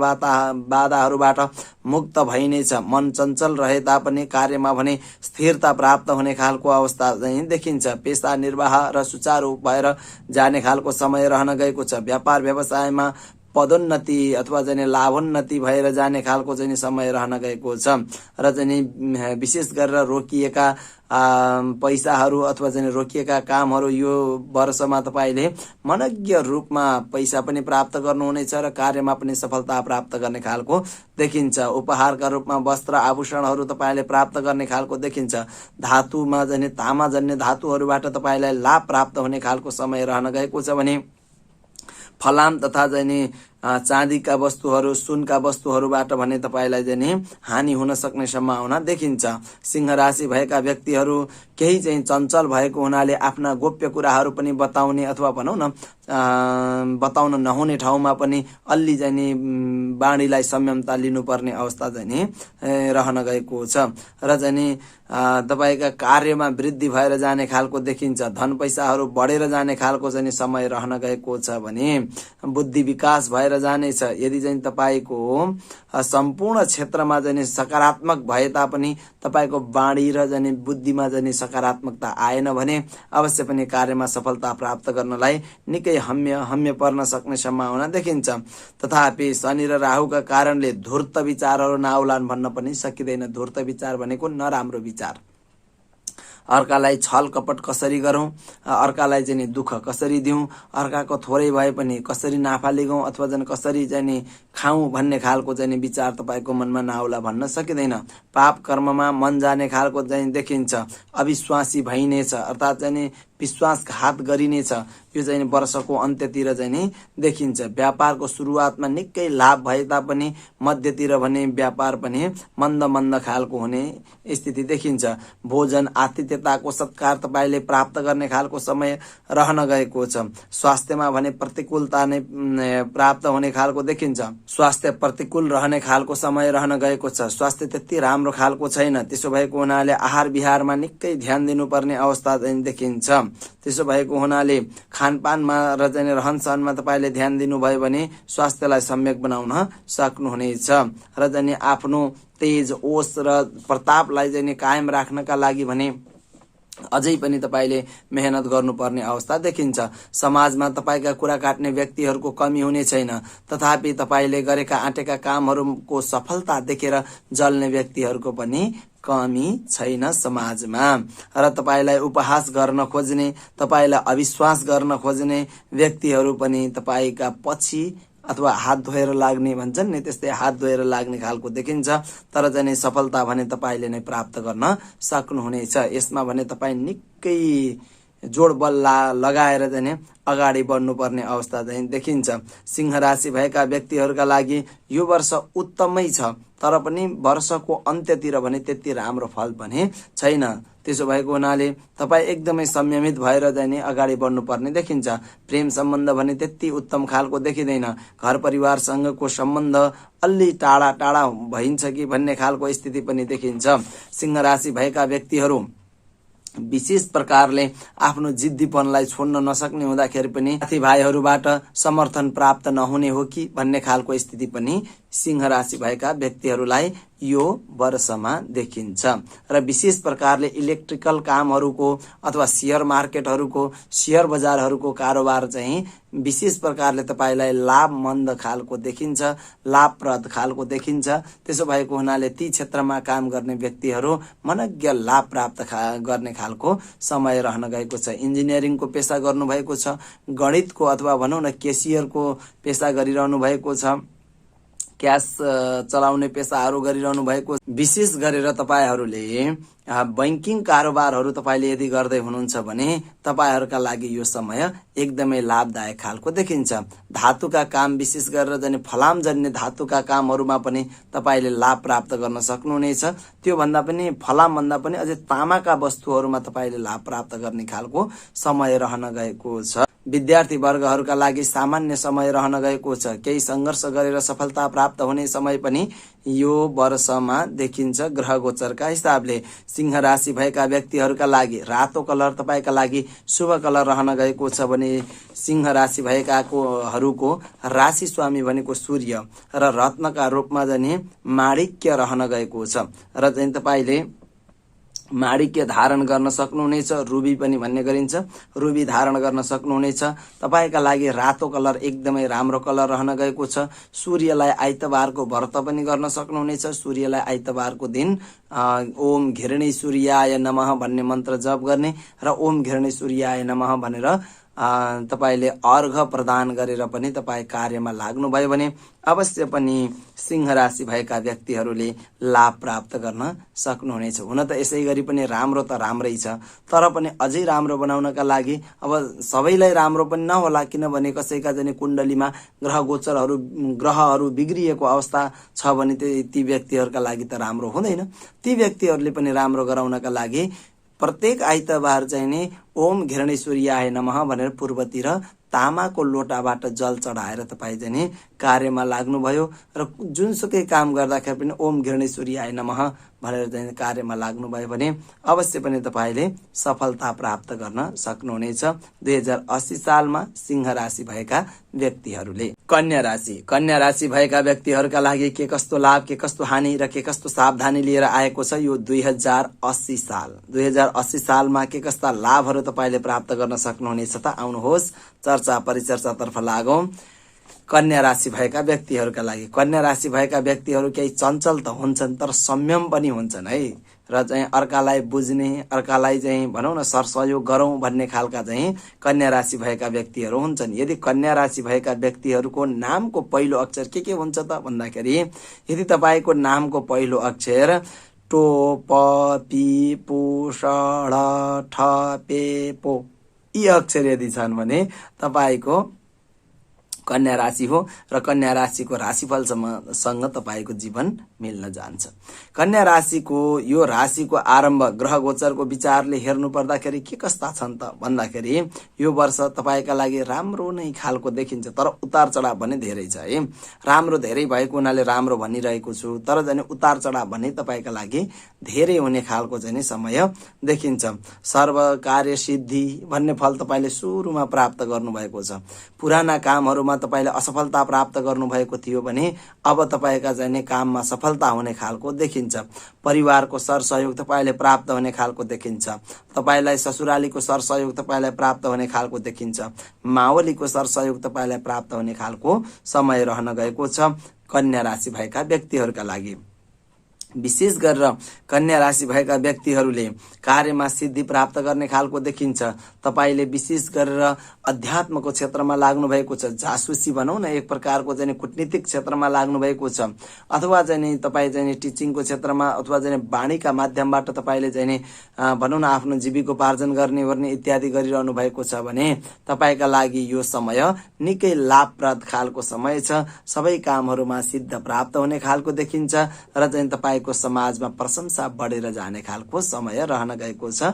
S1: बाधाहरूबाट मुक्त भइनेछ। मन चञ्चल रहे तापनि कार्यमा भने स्थिरता प्राप्त हुने खालको अवस्था चाहिँ देखिन्छ। पेसा निर्वाह र सुचारू भएर जाने खालको समय रहन गएको छ। व्यापार व्यवसायमा पदोन्नति अथवा चाहिँ लाभोन्नति भएर जाने खालको चाहिँ समय रहन गएको छ। र चाहिँ विशेष गरेर रोकिएका पैसाहरू अथवा चाहिँ रोकिएका कामहरू यो वर्षमा तपाईँले मनज्ञ रूपमा पैसा पनि प्राप्त गर्नुहुनेछ र कार्यमा पनि सफलता प्राप्त गर्ने खालको देखिन्छ। उपहारका रूपमा वस्त्र आभूषणहरू तपाईँले प्राप्त गर्ने खालको देखिन्छ। धातुमा चाहिँ तामाजन्य धातुहरूबाट तपाईँलाई लाभ प्राप्त हुने खालको समय रहन गएको छ भने फलाम तथा चाहिँ चाँदीका वस्तुहरू, सुनका वस्तुहरूबाट भने तपाईँलाई चाहिँ हानि हुन सक्ने सम्भावना देखिन्छ। सिंह राशि भएका व्यक्तिहरू केही चाहिँ चञ्चल भएको हुनाले आफ्ना गोप्य कुराहरू पनि बताउने अथवा भनौँ न बताउन नहुने ठाउँमा पनि अलि चाहिँ बाणीलाई संयमता लिनुपर्ने अवस्था चाहिँ रहन गएको छ। र चाहिँ तपाईँका कार्यमा वृद्धि भएर जाने खालको देखिन्छ। धन पैसाहरू बढेर जाने खालको चाहिँ समय रहन गएको छ भने बुद्धि विकास भएर जानेछ। यदि चाहिँ तपाईँको सम्पूर्ण क्षेत्रमा चाहिँ सकारात्मक भए तापनि तपाईँको बाणी र चाहिँ बुद्धिमा चाहिँ सकारात्मकता आएन भने अवश्य पनि कार्यमा सफलता प्राप्त गर्नलाई निकै हम्य पर्न सक्ने सम्भावना देखिन्छ। तथापि शनि र राहुका कारणले धूर्त विचारहरू नआउलान् भन्न पनि सकिँदैन। धूर्त विचार भनेको नराम्रो विचार। अर्कालाई छल कपट कसरी गरौँ, अर्कालाई चाहिँ दुःख कसरी दिउँ, अर्काको थोरै भए पनि कसरी नाफा लिगौँ अथवा चाहिँ कसरी चाहिँ खाउँ भन्ने खालको चाहिँ विचार तपाईँको मनमा नआउला भन्न सकिँदैन। पाप कर्ममा मन जाने खालको चाहिँ देखिन्छ। अविश्वासी भइनेछ अर्थात् चाहिँ विश्वासघात गरिनेछ। यो चाहिँ नि वर्षको अन्त्यतिर चाहिँ नि देखिन्छ। व्यापारको सुरुवातमा निकै लाभ भए तापनि मध्यतिर भने व्यापार पनि मन्द मन्द खालको हुने स्थिति देखिन्छ। भोजन आतिथ्यताको सत्कार तपाईले प्राप्त गर्ने खालको समय रहन गएको छ। स्वास्थ्यमा भने प्रतिकूलता नै प्राप्त हुने खालको देखिन्छ। स्वास्थ्य प्रतिकूल रहने खालको समय रहन गएको छ। स्वास्थ्य त्यति राम्रो खालको छैन। त्यसो भएको हुनाले आहार विहारमा निकै ध्यान दिनुपर्ने अवस्था देखिन्छ। त्यसो भएको हुनाले खानपानमा र चाहिँ रहनसहनमा तपाईले ध्यान दिनुभयो भने स्वास्थ्यलाई सम्यक बनाउन सक्नुहुनेछ। र चाहिँ आफ्नो तेज ओस र प्रतापलाई चाहिँ कायम राख्नका लागि भने अझै पनि तपाईले मेहनत गर्नुपर्ने अवस्था देखिन्छ। समाजमा तपाईका कुरा काट्ने व्यक्तिहरूको कमी हुने छैन। तथापि तपाईले गरेका आँटेका कामहरूको सफलता देखेर जल्ने व्यक्तिहरूको पनि कमी छैन समाजमा। र तपाईलाई उपहास गर्न खोज्ने, तपाईलाई अविश्वास गर्न खोज्ने व्यक्तिहरू पनि तपाईका पछि अथवा हात धोएर लाग्ने भन्छन् नि, त्यस्तै हात धोएर लाग्ने खालको देखिन्छ। तर चाहिँ सफलता भने तपाईले नै प्राप्त गर्न सक्नुहुनेछ। यसमा भने तपाईँ निकै जोड बल लगाएर चाहिँ अगाडि बढ्नुपर्ने अवस्था चाहिँ देखिन्छ। सिंह राशि भएका व्यक्तिहरूका लागि यो वर्ष उत्तमै छ, तर पनि वर्षको अन्त्यतिर भने त्यति राम्रो फल पनि छैन। त्यसो भएको हुनाले तपाईँ एकदमै संयमित भएर चाहिँ अगाडि बढ्नुपर्ने देखिन्छ। प्रेम सम्बन्ध भने त्यति उत्तम खालको देखिँदैन। घर परिवारसँगको सम्बन्ध अलि टाढा टाढा भइन्छ कि भन्ने खालको स्थिति पनि देखिन्छ। सिंह राशि भएका व्यक्तिहरू विशेष प्रकारले आफ्नो जिद्दीपनलाई छोड्न नसक्ने हुँदाखेरि पनि साथीभाइहरूबाट समर्थन प्राप्त नहुने हो कि भन्ने खालको स्थिति पनि सिंह राशि भएका व्यक्तिहरूलाई यो वर्षमा देखिन्छ। र विशेष प्रकारले इलेक्ट्रिकल कामहरूको अथवा शेयर मार्केटहरूको, शेयर बजारहरूको कारोबार चाहिँ विशेष प्रकारले तपाईलाई लाभ मन्द खालको देखिन्छ, लाभप्रद खालको देखिन्छ। त्यसो भएको हुनाले ती क्षेत्रमा काम गर्ने व्यक्तिहरू मनज्ञ लाभ प्राप्त गर्ने खालको समय रहन गएको छ। इन्जिनियरिङको पेशा गर्नुभएको छ, गणितको अथवा भनौँ न केसियरको पेशा गरिरहनु भएको छ, क्यास चलाउने पेशाहरू गरिरहनु भएको, विशेष गरेर तपाईहरूले बैंकिङ कारोबारहरू तपाईले यदि गर्दै हुनुहुन्छ भने तपाईहरूका लागि यो समय एकदमै लाभदायक खालको देखिन्छ। धातुका काम विशेष गरेर जाने फलामजन्य धातुका कामहरूमा पनि तपाईले लाभ प्राप्त गर्न सक्नुहुनेछ। त्यो भन्दा पनि फलाम भन्दा पनि अझै तामाका वस्तुहरूमा तपाईले लाभ प्राप्त गर्ने खालको समय रहन गएको छ। विद्यार्थी वर्गहरूका लागि सामान्य समय रहन गएको छ। केही संघर्ष गरेर सफलता प्राप्त हुने समय पनि यो वर्षमा देखिन्छ ग्रह गोचरका हिसाबले। सिंह राशि भएका व्यक्तिहरूका लागि रातो कलर तपाईका लागि शुभ कलर रहन गएको छ भने सिंह राशि भएकाहरूको राशि स्वामी भनेको सूर्य र रत्नका रूपमा जाने माणिक्य रहन गएको छ। र चाहिँ तपाईले माणिक्य धारण गर्न सक्नुहुनेछ, रुबी पनि भन्ने गरिन्छ, रुबी धारण गर्न सक्नुहुनेछ। तपाईका लागि रातो कलर एकदमै राम्रो कलर रहन गएको छ। सूर्यलाई आइतबारको व्रत पनि गर्न सक्नुहुनेछ। सूर्यलाई आइतबारको दिन ओम घिरणी सूर्याय नमः भन्ने मन्त्र जप गर्ने र ओम घिरणी सूर्याय नमः भनेर तपाईले अर्घ प्रदान गरेर पनि तपाई कार्यमा लाग्नुभयो भने अवश्य पनि सिंह राशि भएका व्यक्तिहरूले लाभ प्राप्त गर्न सक्नुहुनेछ। हुन त यसै गरी पनि राम्रो त राम्रै छ, तर पनि अझै राम्रो बनाउनका लागि अब सबैलाई राम्रो पनि नहोला, किनभने कसैका जाने कुण्डलीमा ग्रहहरू बिग्रिएको अवस्था छ भने ती व्यक्तिहरूका लागि त राम्रो हुँदैन। ती व्यक्तिहरूले पनि राम्रो गराउनका लागि प्रत्येक आइतबार चाहिँ नि ओम घिरणेश्वरीयाय नमः भनेर पूर्वतिर तामाको लोटाबाट जल चढाएर तपाईँ चाहिँ कार्यमा लाग्नुभयो र जुनसुकै काम गर्दाखेरि पनि ओम घिरणेश्वरीयाय नमः भनेर चाहिँ कार्यमा लाग्नुभयो भने अवश्य पनि तपाईले सफलता प्राप्त गर्न सक्नुहुनेछ 2080 सालमा सिंह राशि भएका व्यक्तिहरूले। कन्या राशि भएका व्यक्तिहरूका लागि के कस्तो लाभ, के कस्तो हानि र के कस्तो सावधानी लिएर आएको छ यो 2080 साल। 2080 सालमा के कस्ता लाभहरू तपाईले प्राप्त गर्न सक्नुहुनेछ त आउनुहोस् चर्चा परिचर्चातर्फ लागौं। कन्या राशि भएका व्यक्तिहरूका लागि कन्या राशि भएका व्यक्तिहरू केही चञ्चल त हुन्छन् तर संयम पनि हुन्छन् है, र चाहिँ अर्कालाई बुझ्ने, अर्कालाई चाहिँ भनौं न सरसहयोग गरौं भन्ने खालका चाहिँ कन्या राशि भएका व्यक्तिहरू हुन्छन्। यदि कन्या राशि भएका व्यक्तिहरूको नामको पहिलो अक्षर के हुन्छ त भन्दाखेरि यदि तपाईको नामको पहिलो अक्षर टो प पी पु ष ढ ठ पे पो यी अक्षर यदि छन् भने तपाईको कन्या राशि हो र कन्या राशिको राशिफलसँग तपाईको जीवन मिल्न जान्छ। कन्या राशिको यो राशिको आरम्भ ग्रह गोचरको विचारले हेर्नु पर्दाखेरि के कस्ता छन् त भन्दाखेरि यो वर्ष तपाईका लागि राम्रो नै खालको देखिन्छ, तर उतार चढाव भने धेरै छ है। राम्रो धेरै भएको हुनाले राम्रो भनिरहेको छु, तर जने उतार चढाव भने तपाईका लागि धेरै हुने खालको चाहिँ समय देखिन्छ। सर्व कार्य सिद्धि भन्ने फल तपाईले सुरुमा प्राप्त गर्नुभएको छ। पुराना कामहरुमा तपाईले असफलता प्राप्त गर्नुभएको थियो भने अब तपाईका चाहिँ काममा सफलता हुने खालको देखिन्छ। परिवारको सरसहयोग तपाईले प्राप्त हुने खालको देखिन्छ। तपाईलाई ससुरालीको सरसहयोग तपाईलाई प्राप्त हुने खालको देखिन्छ। मावलीको सरसहयोग तपाईलाई प्राप्त हुने खालको समय रहन गएको छ कन्या राशि भएका व्यक्तिहरूका लागि। विशेष गरेर कन्या राशि भएका व्यक्तिहरूले कार्यमा सिद्धि प्राप्त गर्ने खालको देखिन्छ। तपाईले विशेष गरेर अध्यात्मको क्षेत्रमा लाग्नु भएको छ, जासुसी भनौं न, एक प्रकारको चाहिँ कूटनीतिक क्षेत्रमा लाग्नु भएको छ, अथवा चाहिँ तपाई चाहिँ टिचिङको क्षेत्रमा अथवा चाहिँ वाणीका माध्यमबाट तपाईले चाहिँ भनौं न आफ्नो जीविकोपार्जन गर्ने इत्यादि गरिरहनु भएको छ भने तपाईका लागि यो समय निकै लाभप्रद खालको समय छ। सबै कामहरुमा सिद्ध प्राप्त हुने खालको देखिन्छ र चाहिँ तपाईको समाजमा प्रशंसा बढेर जाने खालको समय रहन गएको छ।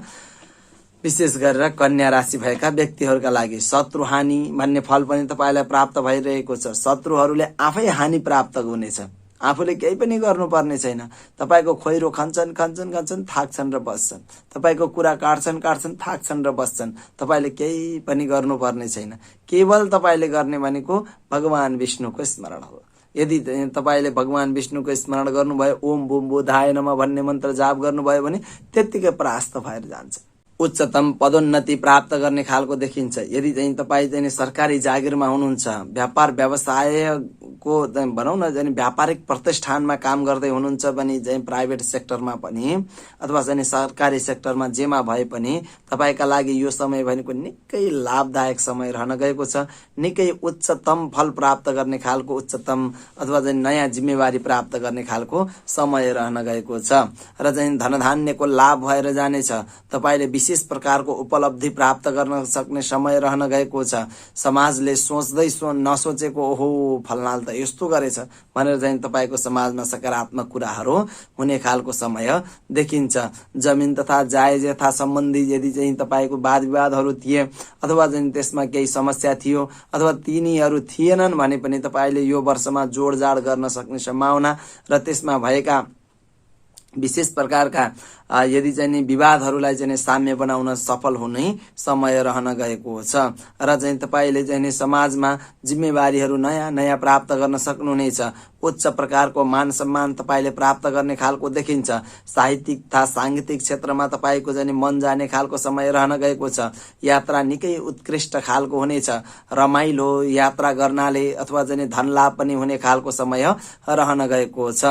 S1: विशेष गरेर कन्या राशि भएका व्यक्तिहरूका लागि शत्रु हानि भन्ने फल पनि तपाईलाई प्राप्त भइरहेको छ। शत्रुहरूले आफै हानि प्राप्त हुनेछ, आफूले केही पनि गर्नुपर्ने छैन। तपाईको खोइरो खन्छन् थाक्छन् र बस्छन्, तपाईको कुरा काट्छन् थाक्छन् र बस्छन्। तपाईले केही पनि गर्नुपर्ने छैन, केवल तपाईले गर्ने भनेको भगवान विष्णुको स्मरण हो। यदि तपाईले भगवान विष्णुको स्मरण गर्नुभयो, ओम बुम बुधाय नमः भन्ने मन्त्र जाप गर्नुभयो भने त्यतिकै परास्त भएर जान्छ। उच्चतम पदोन्नति प्राप्त गर्ने खालको देखिन्छ। यदि चाहिँ तपाई चाहिँ सरकारी जागिरमा हुनुहुन्छ, व्यापार व्यवसायको भनौं न चाहिँ व्यापारिक प्रतिष्ठानमा काम गर्दै हुनुहुन्छ भने चाहिँ प्राइभेट सेक्टरमा पनि अथवा चाहिँ सरकारी सेक्टरमा जेमा भए पनि तपाईका लागि यो समय भनेको निकै लाभदायक समय रहन गएको छ। निकै उच्चतम फल प्राप्त गर्ने खालको, उच्चतम अथवा चाहिँ नयाँ जिम्मेवारी प्राप्त गर्ने खालको समय रहन गएको छ र चाहिँ धनधान्यको लाभ भएर जानेछ। तपाईले विशेष प्रकारको उपलब्धि प्राप्त गर्न सक्ने समय रहन गएको छ। समाजले सोच्दै नसोचेको ओहो फलनाल त यस्तो गरेछ भनेर चाहिँ तपाईको समाजमा सकारात्मक कुराहरू हुने खालको समय देखिन्छ। जमिन तथा जायज यथा सम्बन्धी यदि चाहिँ तपाईको वाद विवादहरू थिए अथवा चाहिँ त्यसमा केही समस्या थियो अथवा तिनीहरू थिएनन् भने पनि तपाईले यो वर्षमा जोडजाड गर्न सक्ने सम्भावना र त्यसमा भएका विशेष प्रकारका यदि चाहिँ विवादहरूलाई चाहिँ साम्य बनाउन सफल हुने समय रहन गएको छ र चाहिँ तपाईले चाहिँ समाजमा जिम्मेवारीहरू नयाँ प्राप्त गर्न सक्नुहुनेछ। उच्च प्रकारको मान सम्मान तपाईले प्राप्त गर्ने खालको देखिन्छ। साहित्यिक तथा सांगीतिक क्षेत्रमा तपाईको चाहिँ मन जाने खालको समय रहन गएको छ। यात्रा निकै उत्कृष्ट खालको हुनेछ। रमाइलो यात्रा गर्नाले अथवा चाहिँ धन लाभ पनि हुने खालको समय रहन गएको छ।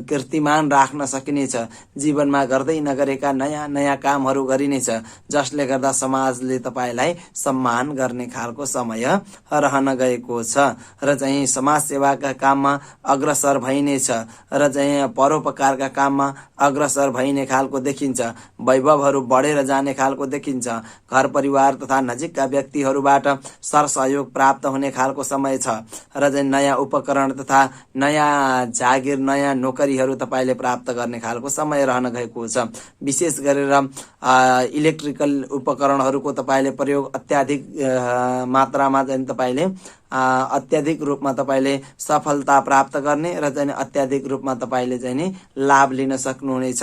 S1: कीर्तिमान राख्न सकिनेछ। जीवनमा गर्दै नगरेका नयाँ कामहरू गरिनेछ, जसले गर्दा समाजले तपाईलाई सम्मान गर्ने खालको समय रहन गएको छ र चाहिँ समाज सेवाका काममा अग्रसर भइनेछ र चाहिँ परोपकारका काममा अग्रसर भइने खालको देखिन्छ। वैभवहरू बढेर जाने खालको देखिन्छ। घर परिवार तथा नजिकका व्यक्तिहरूबाट सरसहयोग प्राप्त हुने खालको समय छ र चाहिँ नयाँ उपकरण तथा नयाँ जागिर नयाँ नोकरीहरू तपाईले प्राप्त गर्ने खालको समय रहन गएको छ। विशेष गरेर इलेक्ट्रिकल उपकरणहरूको तपाईले प्रयोग अत्याधिक मात्रामा चाहिँ तपाईले अत्याधिक रूपमा तपाईले सफलता प्राप्त गर्ने र चाहिँ अत्याधिक रूपमा तपाईले चाहिँ लाभ लिन सक्नुहुनेछ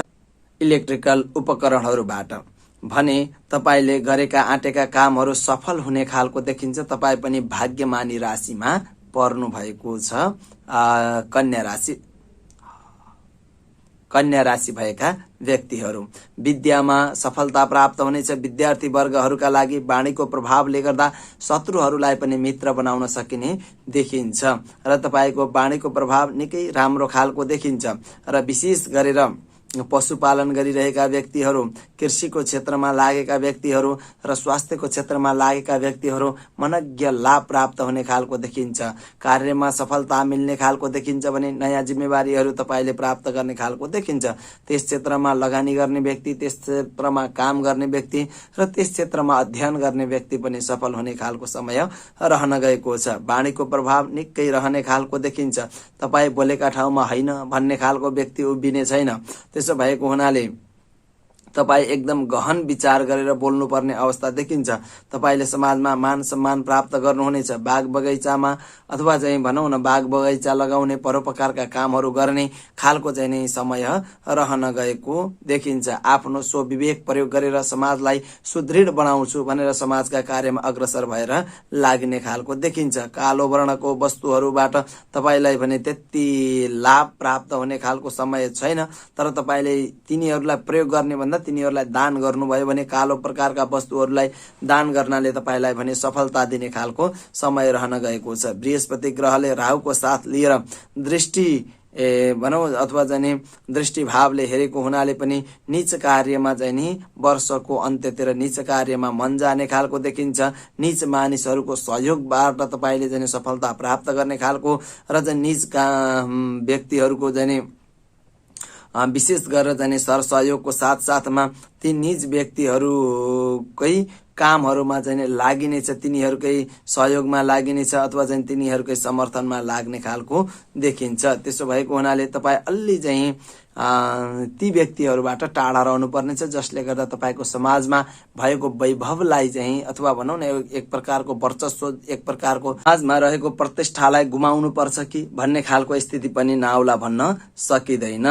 S1: इलेक्ट्रिकल उपकरणहरूबाट। भने तपाईले गरेका आँटेका कामहरू सफल हुने खालको देखिन्छ। तपाई पनि भाग्यमानी राशिमा पर्नु भएको छ। कन्या राशि भएका व्यक्तिहरू विद्यामा सफलता प्राप्त हुनेछ। विद्यार्थी वर्गहरूका लागि वाणीको प्रभावले गर्दा शत्रुहरूलाई पनि मित्र बनाउन सकिने देखिन्छ र तपाईको वाणीको प्रभाव निकै राम्रो खालको देखिन्छ र विशेष गरेर पशुपालन गरिरहेका व्यक्तिहरू, कृषिको क्षेत्रमा लागेका व्यक्तिहरू र स्वास्थ्यको क्षेत्रमा लागेका व्यक्तिहरू मनज्ञ लाभ प्राप्त हुने खालको देखिन्छ। कार्यमा सफलता मिल्ने खालको देखिन्छ भने नयाँ जिम्मेवारीहरू तपाईँले प्राप्त गर्ने खालको देखिन्छ। त्यस क्षेत्रमा लगानी गर्ने व्यक्ति, त्यस क्षेत्रमा काम गर्ने व्यक्ति र त्यस क्षेत्रमा अध्ययन गर्ने व्यक्ति पनि सफल हुने खालको समय रहन गएको छ। वाणीको प्रभाव निकै रहने खालको देखिन्छ। तपाईँ बोलेका ठाउँमा होइन भन्ने खालको व्यक्ति उभिने छैन। त्यसो भएको हुनाले तपाईँ एकदम गहन विचार गरेर बोल्नुपर्ने अवस्था देखिन्छ। तपाईँले समाजमा मान सम्मान प्राप्त गर्नुहुनेछ। बाग बगैँचामा अथवा चाहिँ भनौँ न बाग बगैँचा लगाउने परोपकारका कामहरू गर्ने खालको चाहिँ नै समय रहन गएको देखिन्छ। आफ्नो स्वविवेक प्रयोग गरेर समाजलाई सुदृढ बनाउँछु भनेर समाजका कार्यमा अग्रसर भएर लाग्ने खालको देखिन्छ। कालो वर्णको वस्तुहरूबाट तपाईँलाई भने त्यति लाभ प्राप्त हुने खालको समय छैन, तर तपाईँले तिनीहरूलाई प्रयोग गर्ने भन्दा तिनीहरूलाई दान गर्नुभयो भने कालो प्रकारका वस्तुहरूलाई दान गर्नाले तपाईँलाई भने सफलता दिने खालको समय रहन गएको छ। बृहस्पति ग्रहले राहुको साथ लिएर दृष्टि भनौँ अथवा चाहिँ दृष्टि भावले हेरेको हुनाले पनि नीच कार्यमा चाहिँ नि वर्षको अन्त्यतिर नीच कार्यमा मन जाने खालको देखिन्छ। नीच मानिसहरूको सहयोगबाट तपाईँले चाहिँ सफलता प्राप्त गर्ने खालको र चाहिँ नीच व्यक्तिहरूको चाहिँ विशेष गरेर चाहिँ सरसहयोगको साथसाथमा ती निज व्यक्तिहरूकै कामहरूमा चाहिँ लागिनेछ, तिनीहरूकै सहयोगमा लागिनेछ अथवा चाहिँ तिनीहरूकै समर्थनमा लाग्ने खालको देखिन्छ। त्यसो भएको हुनाले तपाईँ अलि चाहिँ ती व्यक्तिहरूबाट टाढा रहनु पर्नेछ, जसले गर्दा तपाईँको समाजमा भएको वैभवलाई चाहिँ अथवा भनौँ न एक प्रकारको वर्चस्व, एक प्रकारको समाजमा रहेको प्रतिष्ठालाई गुमाउनु पर्छ कि भन्ने खालको स्थिति पनि नआउला भन्न सकिँदैन।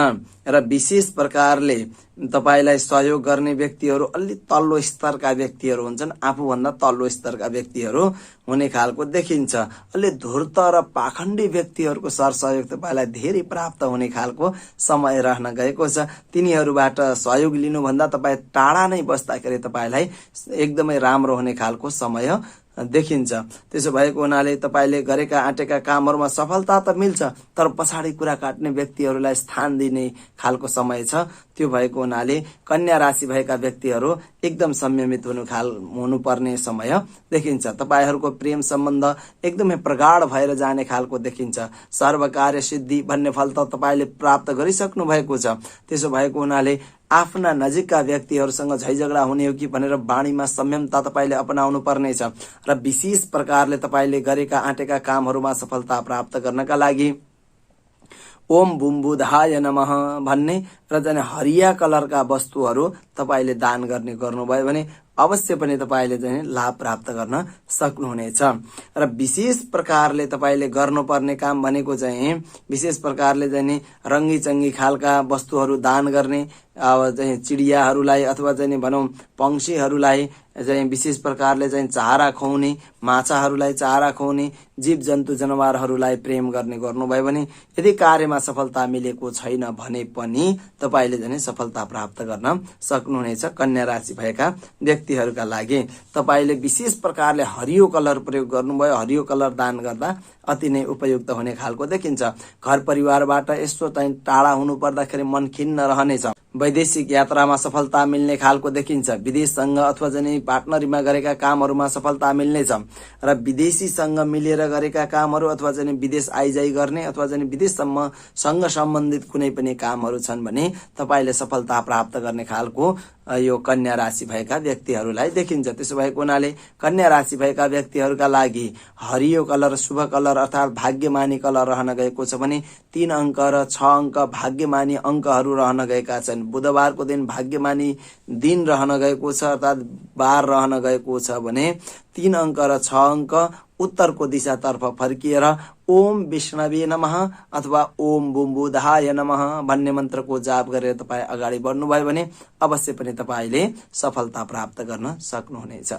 S1: र विशेष प्रकारले तपाईलाई सहयोग गर्ने व्यक्तिहरू अलि तल्लो स्तरका व्यक्तिहरू हुन्छन्, आफूभन्दा तल्लो स्तरका व्यक्तिहरू हुने खालको देखिन्छ। अलि धूर्त र पाखण्डी व्यक्तिहरूको सरसहयोग तपाईलाई धेरै प्राप्त हुने खालको समय रहन गएको छ। तिनीहरूबाट सहयोग लिनुभन्दा तपाईँ टाढा नै बस्दाखेरि तपाईँलाई एकदमै राम्रो हुने खालको समय देखिन्छ। त्यसो भएको हुनाले तपाईँले गरेका आँटेका कामहरूमा सफलता त मिल्छ, तर पछाडि कुरा काट्ने व्यक्तिहरूलाई स्थान दिने खालको समय छ। त्यो भएको हुनाले कन्या राशि भएका व्यक्तिहरू एकदम संयमित हुनुपर्ने समय देखिन्छ। तपाईँहरूको प्रेम सम्बन्ध एकदमै प्रगाढ भएर जाने खालको देखिन्छ। सर्वकार्य सिद्धि भन्ने फल त तपाईँले प्राप्त गरिसक्नु भएको छ। त्यसो भएको हुनाले आफ्ना नजिकका व्यक्तिहरूसँग झैझगडा हुने हो कि भनेर वाणीमा संयमता तपाईँले अपनाउनु पर्नेछ र विशेष प्रकारले तपाईँले गरेका आँटेका कामहरूमा सफलता प्राप्त गर्नका लागि ओम बुम्बुधाय नमः भन्ने र जाने हरिया कलरका वस्तुहरू तपाईँले दान गर्ने गर्नुभयो भने अवश्य पनि तपाईँले चाहिँ लाभ प्राप्त गर्न सक्नुहुनेछ। र विशेष प्रकारले तपाईँले गर्नुपर्ने काम भनेको चाहिँ विशेष प्रकारले चाहिँ रङ्गी चङ्गी खालका वस्तुहरू दान गर्ने, अब चाहिँ चिडियाहरूलाई अथवा चाहिँ भनौँ पंक्षीहरूलाई चाहिँ विशेष प्रकारले चाहिँ चारा खुवाउने, माछाहरूलाई चारा खुवाउने, जीव जन्तु जनावरहरूलाई प्रेम गर्ने गर्नुभयो भने यदि कार्यमा सफलता मिलेको छैन भने पनि तपाईँले चाहिँ सफलता प्राप्त गर्न सक्नुहुनेछ। कन्या राशि भएका व्यक्तिहरूका लागि तपाईँले विशेष प्रकारले हरियो कलर प्रयोग गर्नुभयो, हरियो कलर दान गर्दा अति नै उपयुक्त हुने खालको देखिन्छ। घर परिवारबाट यसो चाहिँ टाढा हुनु पर्दाखेरि मन खिन्न रहनेछ। वैदेशिक यात्रामा सफलता मिल्ने खालको देखिन्छ। विदेशसँग अथवा चाहिँ पार्टनरीमा गरेका कामहरूमा सफलता मिल्नेछ र विदेशीसँग मिलेर गरेका कामहरू अथवा चाहिँ विदेश आइजाइ गर्ने अथवा चाहिँ विदेशसँग सम्बन्धित कुनै पनि कामहरू छन् भने तपाईँले सफलता प्राप्त गर्ने खालको यो कन्या राशि भएका व्यक्तिहरूलाई देखिन्छ। त्यसो भएको हुनाले कन्या राशि भएका व्यक्तिहरूका लागि हरियो कलर शुभ कलर अर्थात् भाग्यमानी कलर रहन गएको छ भने 3 अङ्क र 6 अङ्क भाग्यमानी अङ्कहरू रहन गएका छन्। बुधबारको दिन भाग्यमानी दिन रहन गएको छ अर्थात् बार रहन गएको छ भने 3 अङ्क र 6 अङ्क उत्तरको दिशातर्फ फर्किएर ओम विष्णवे नमः अथवा ओम बुम्बुधाय नमः भन्ने मन्त्रको जाप गरेर तपाईँ अगाडि बढ्नुभयो भने अवश्य पनि तपाईँले सफलता प्राप्त गर्न सक्नुहुनेछ।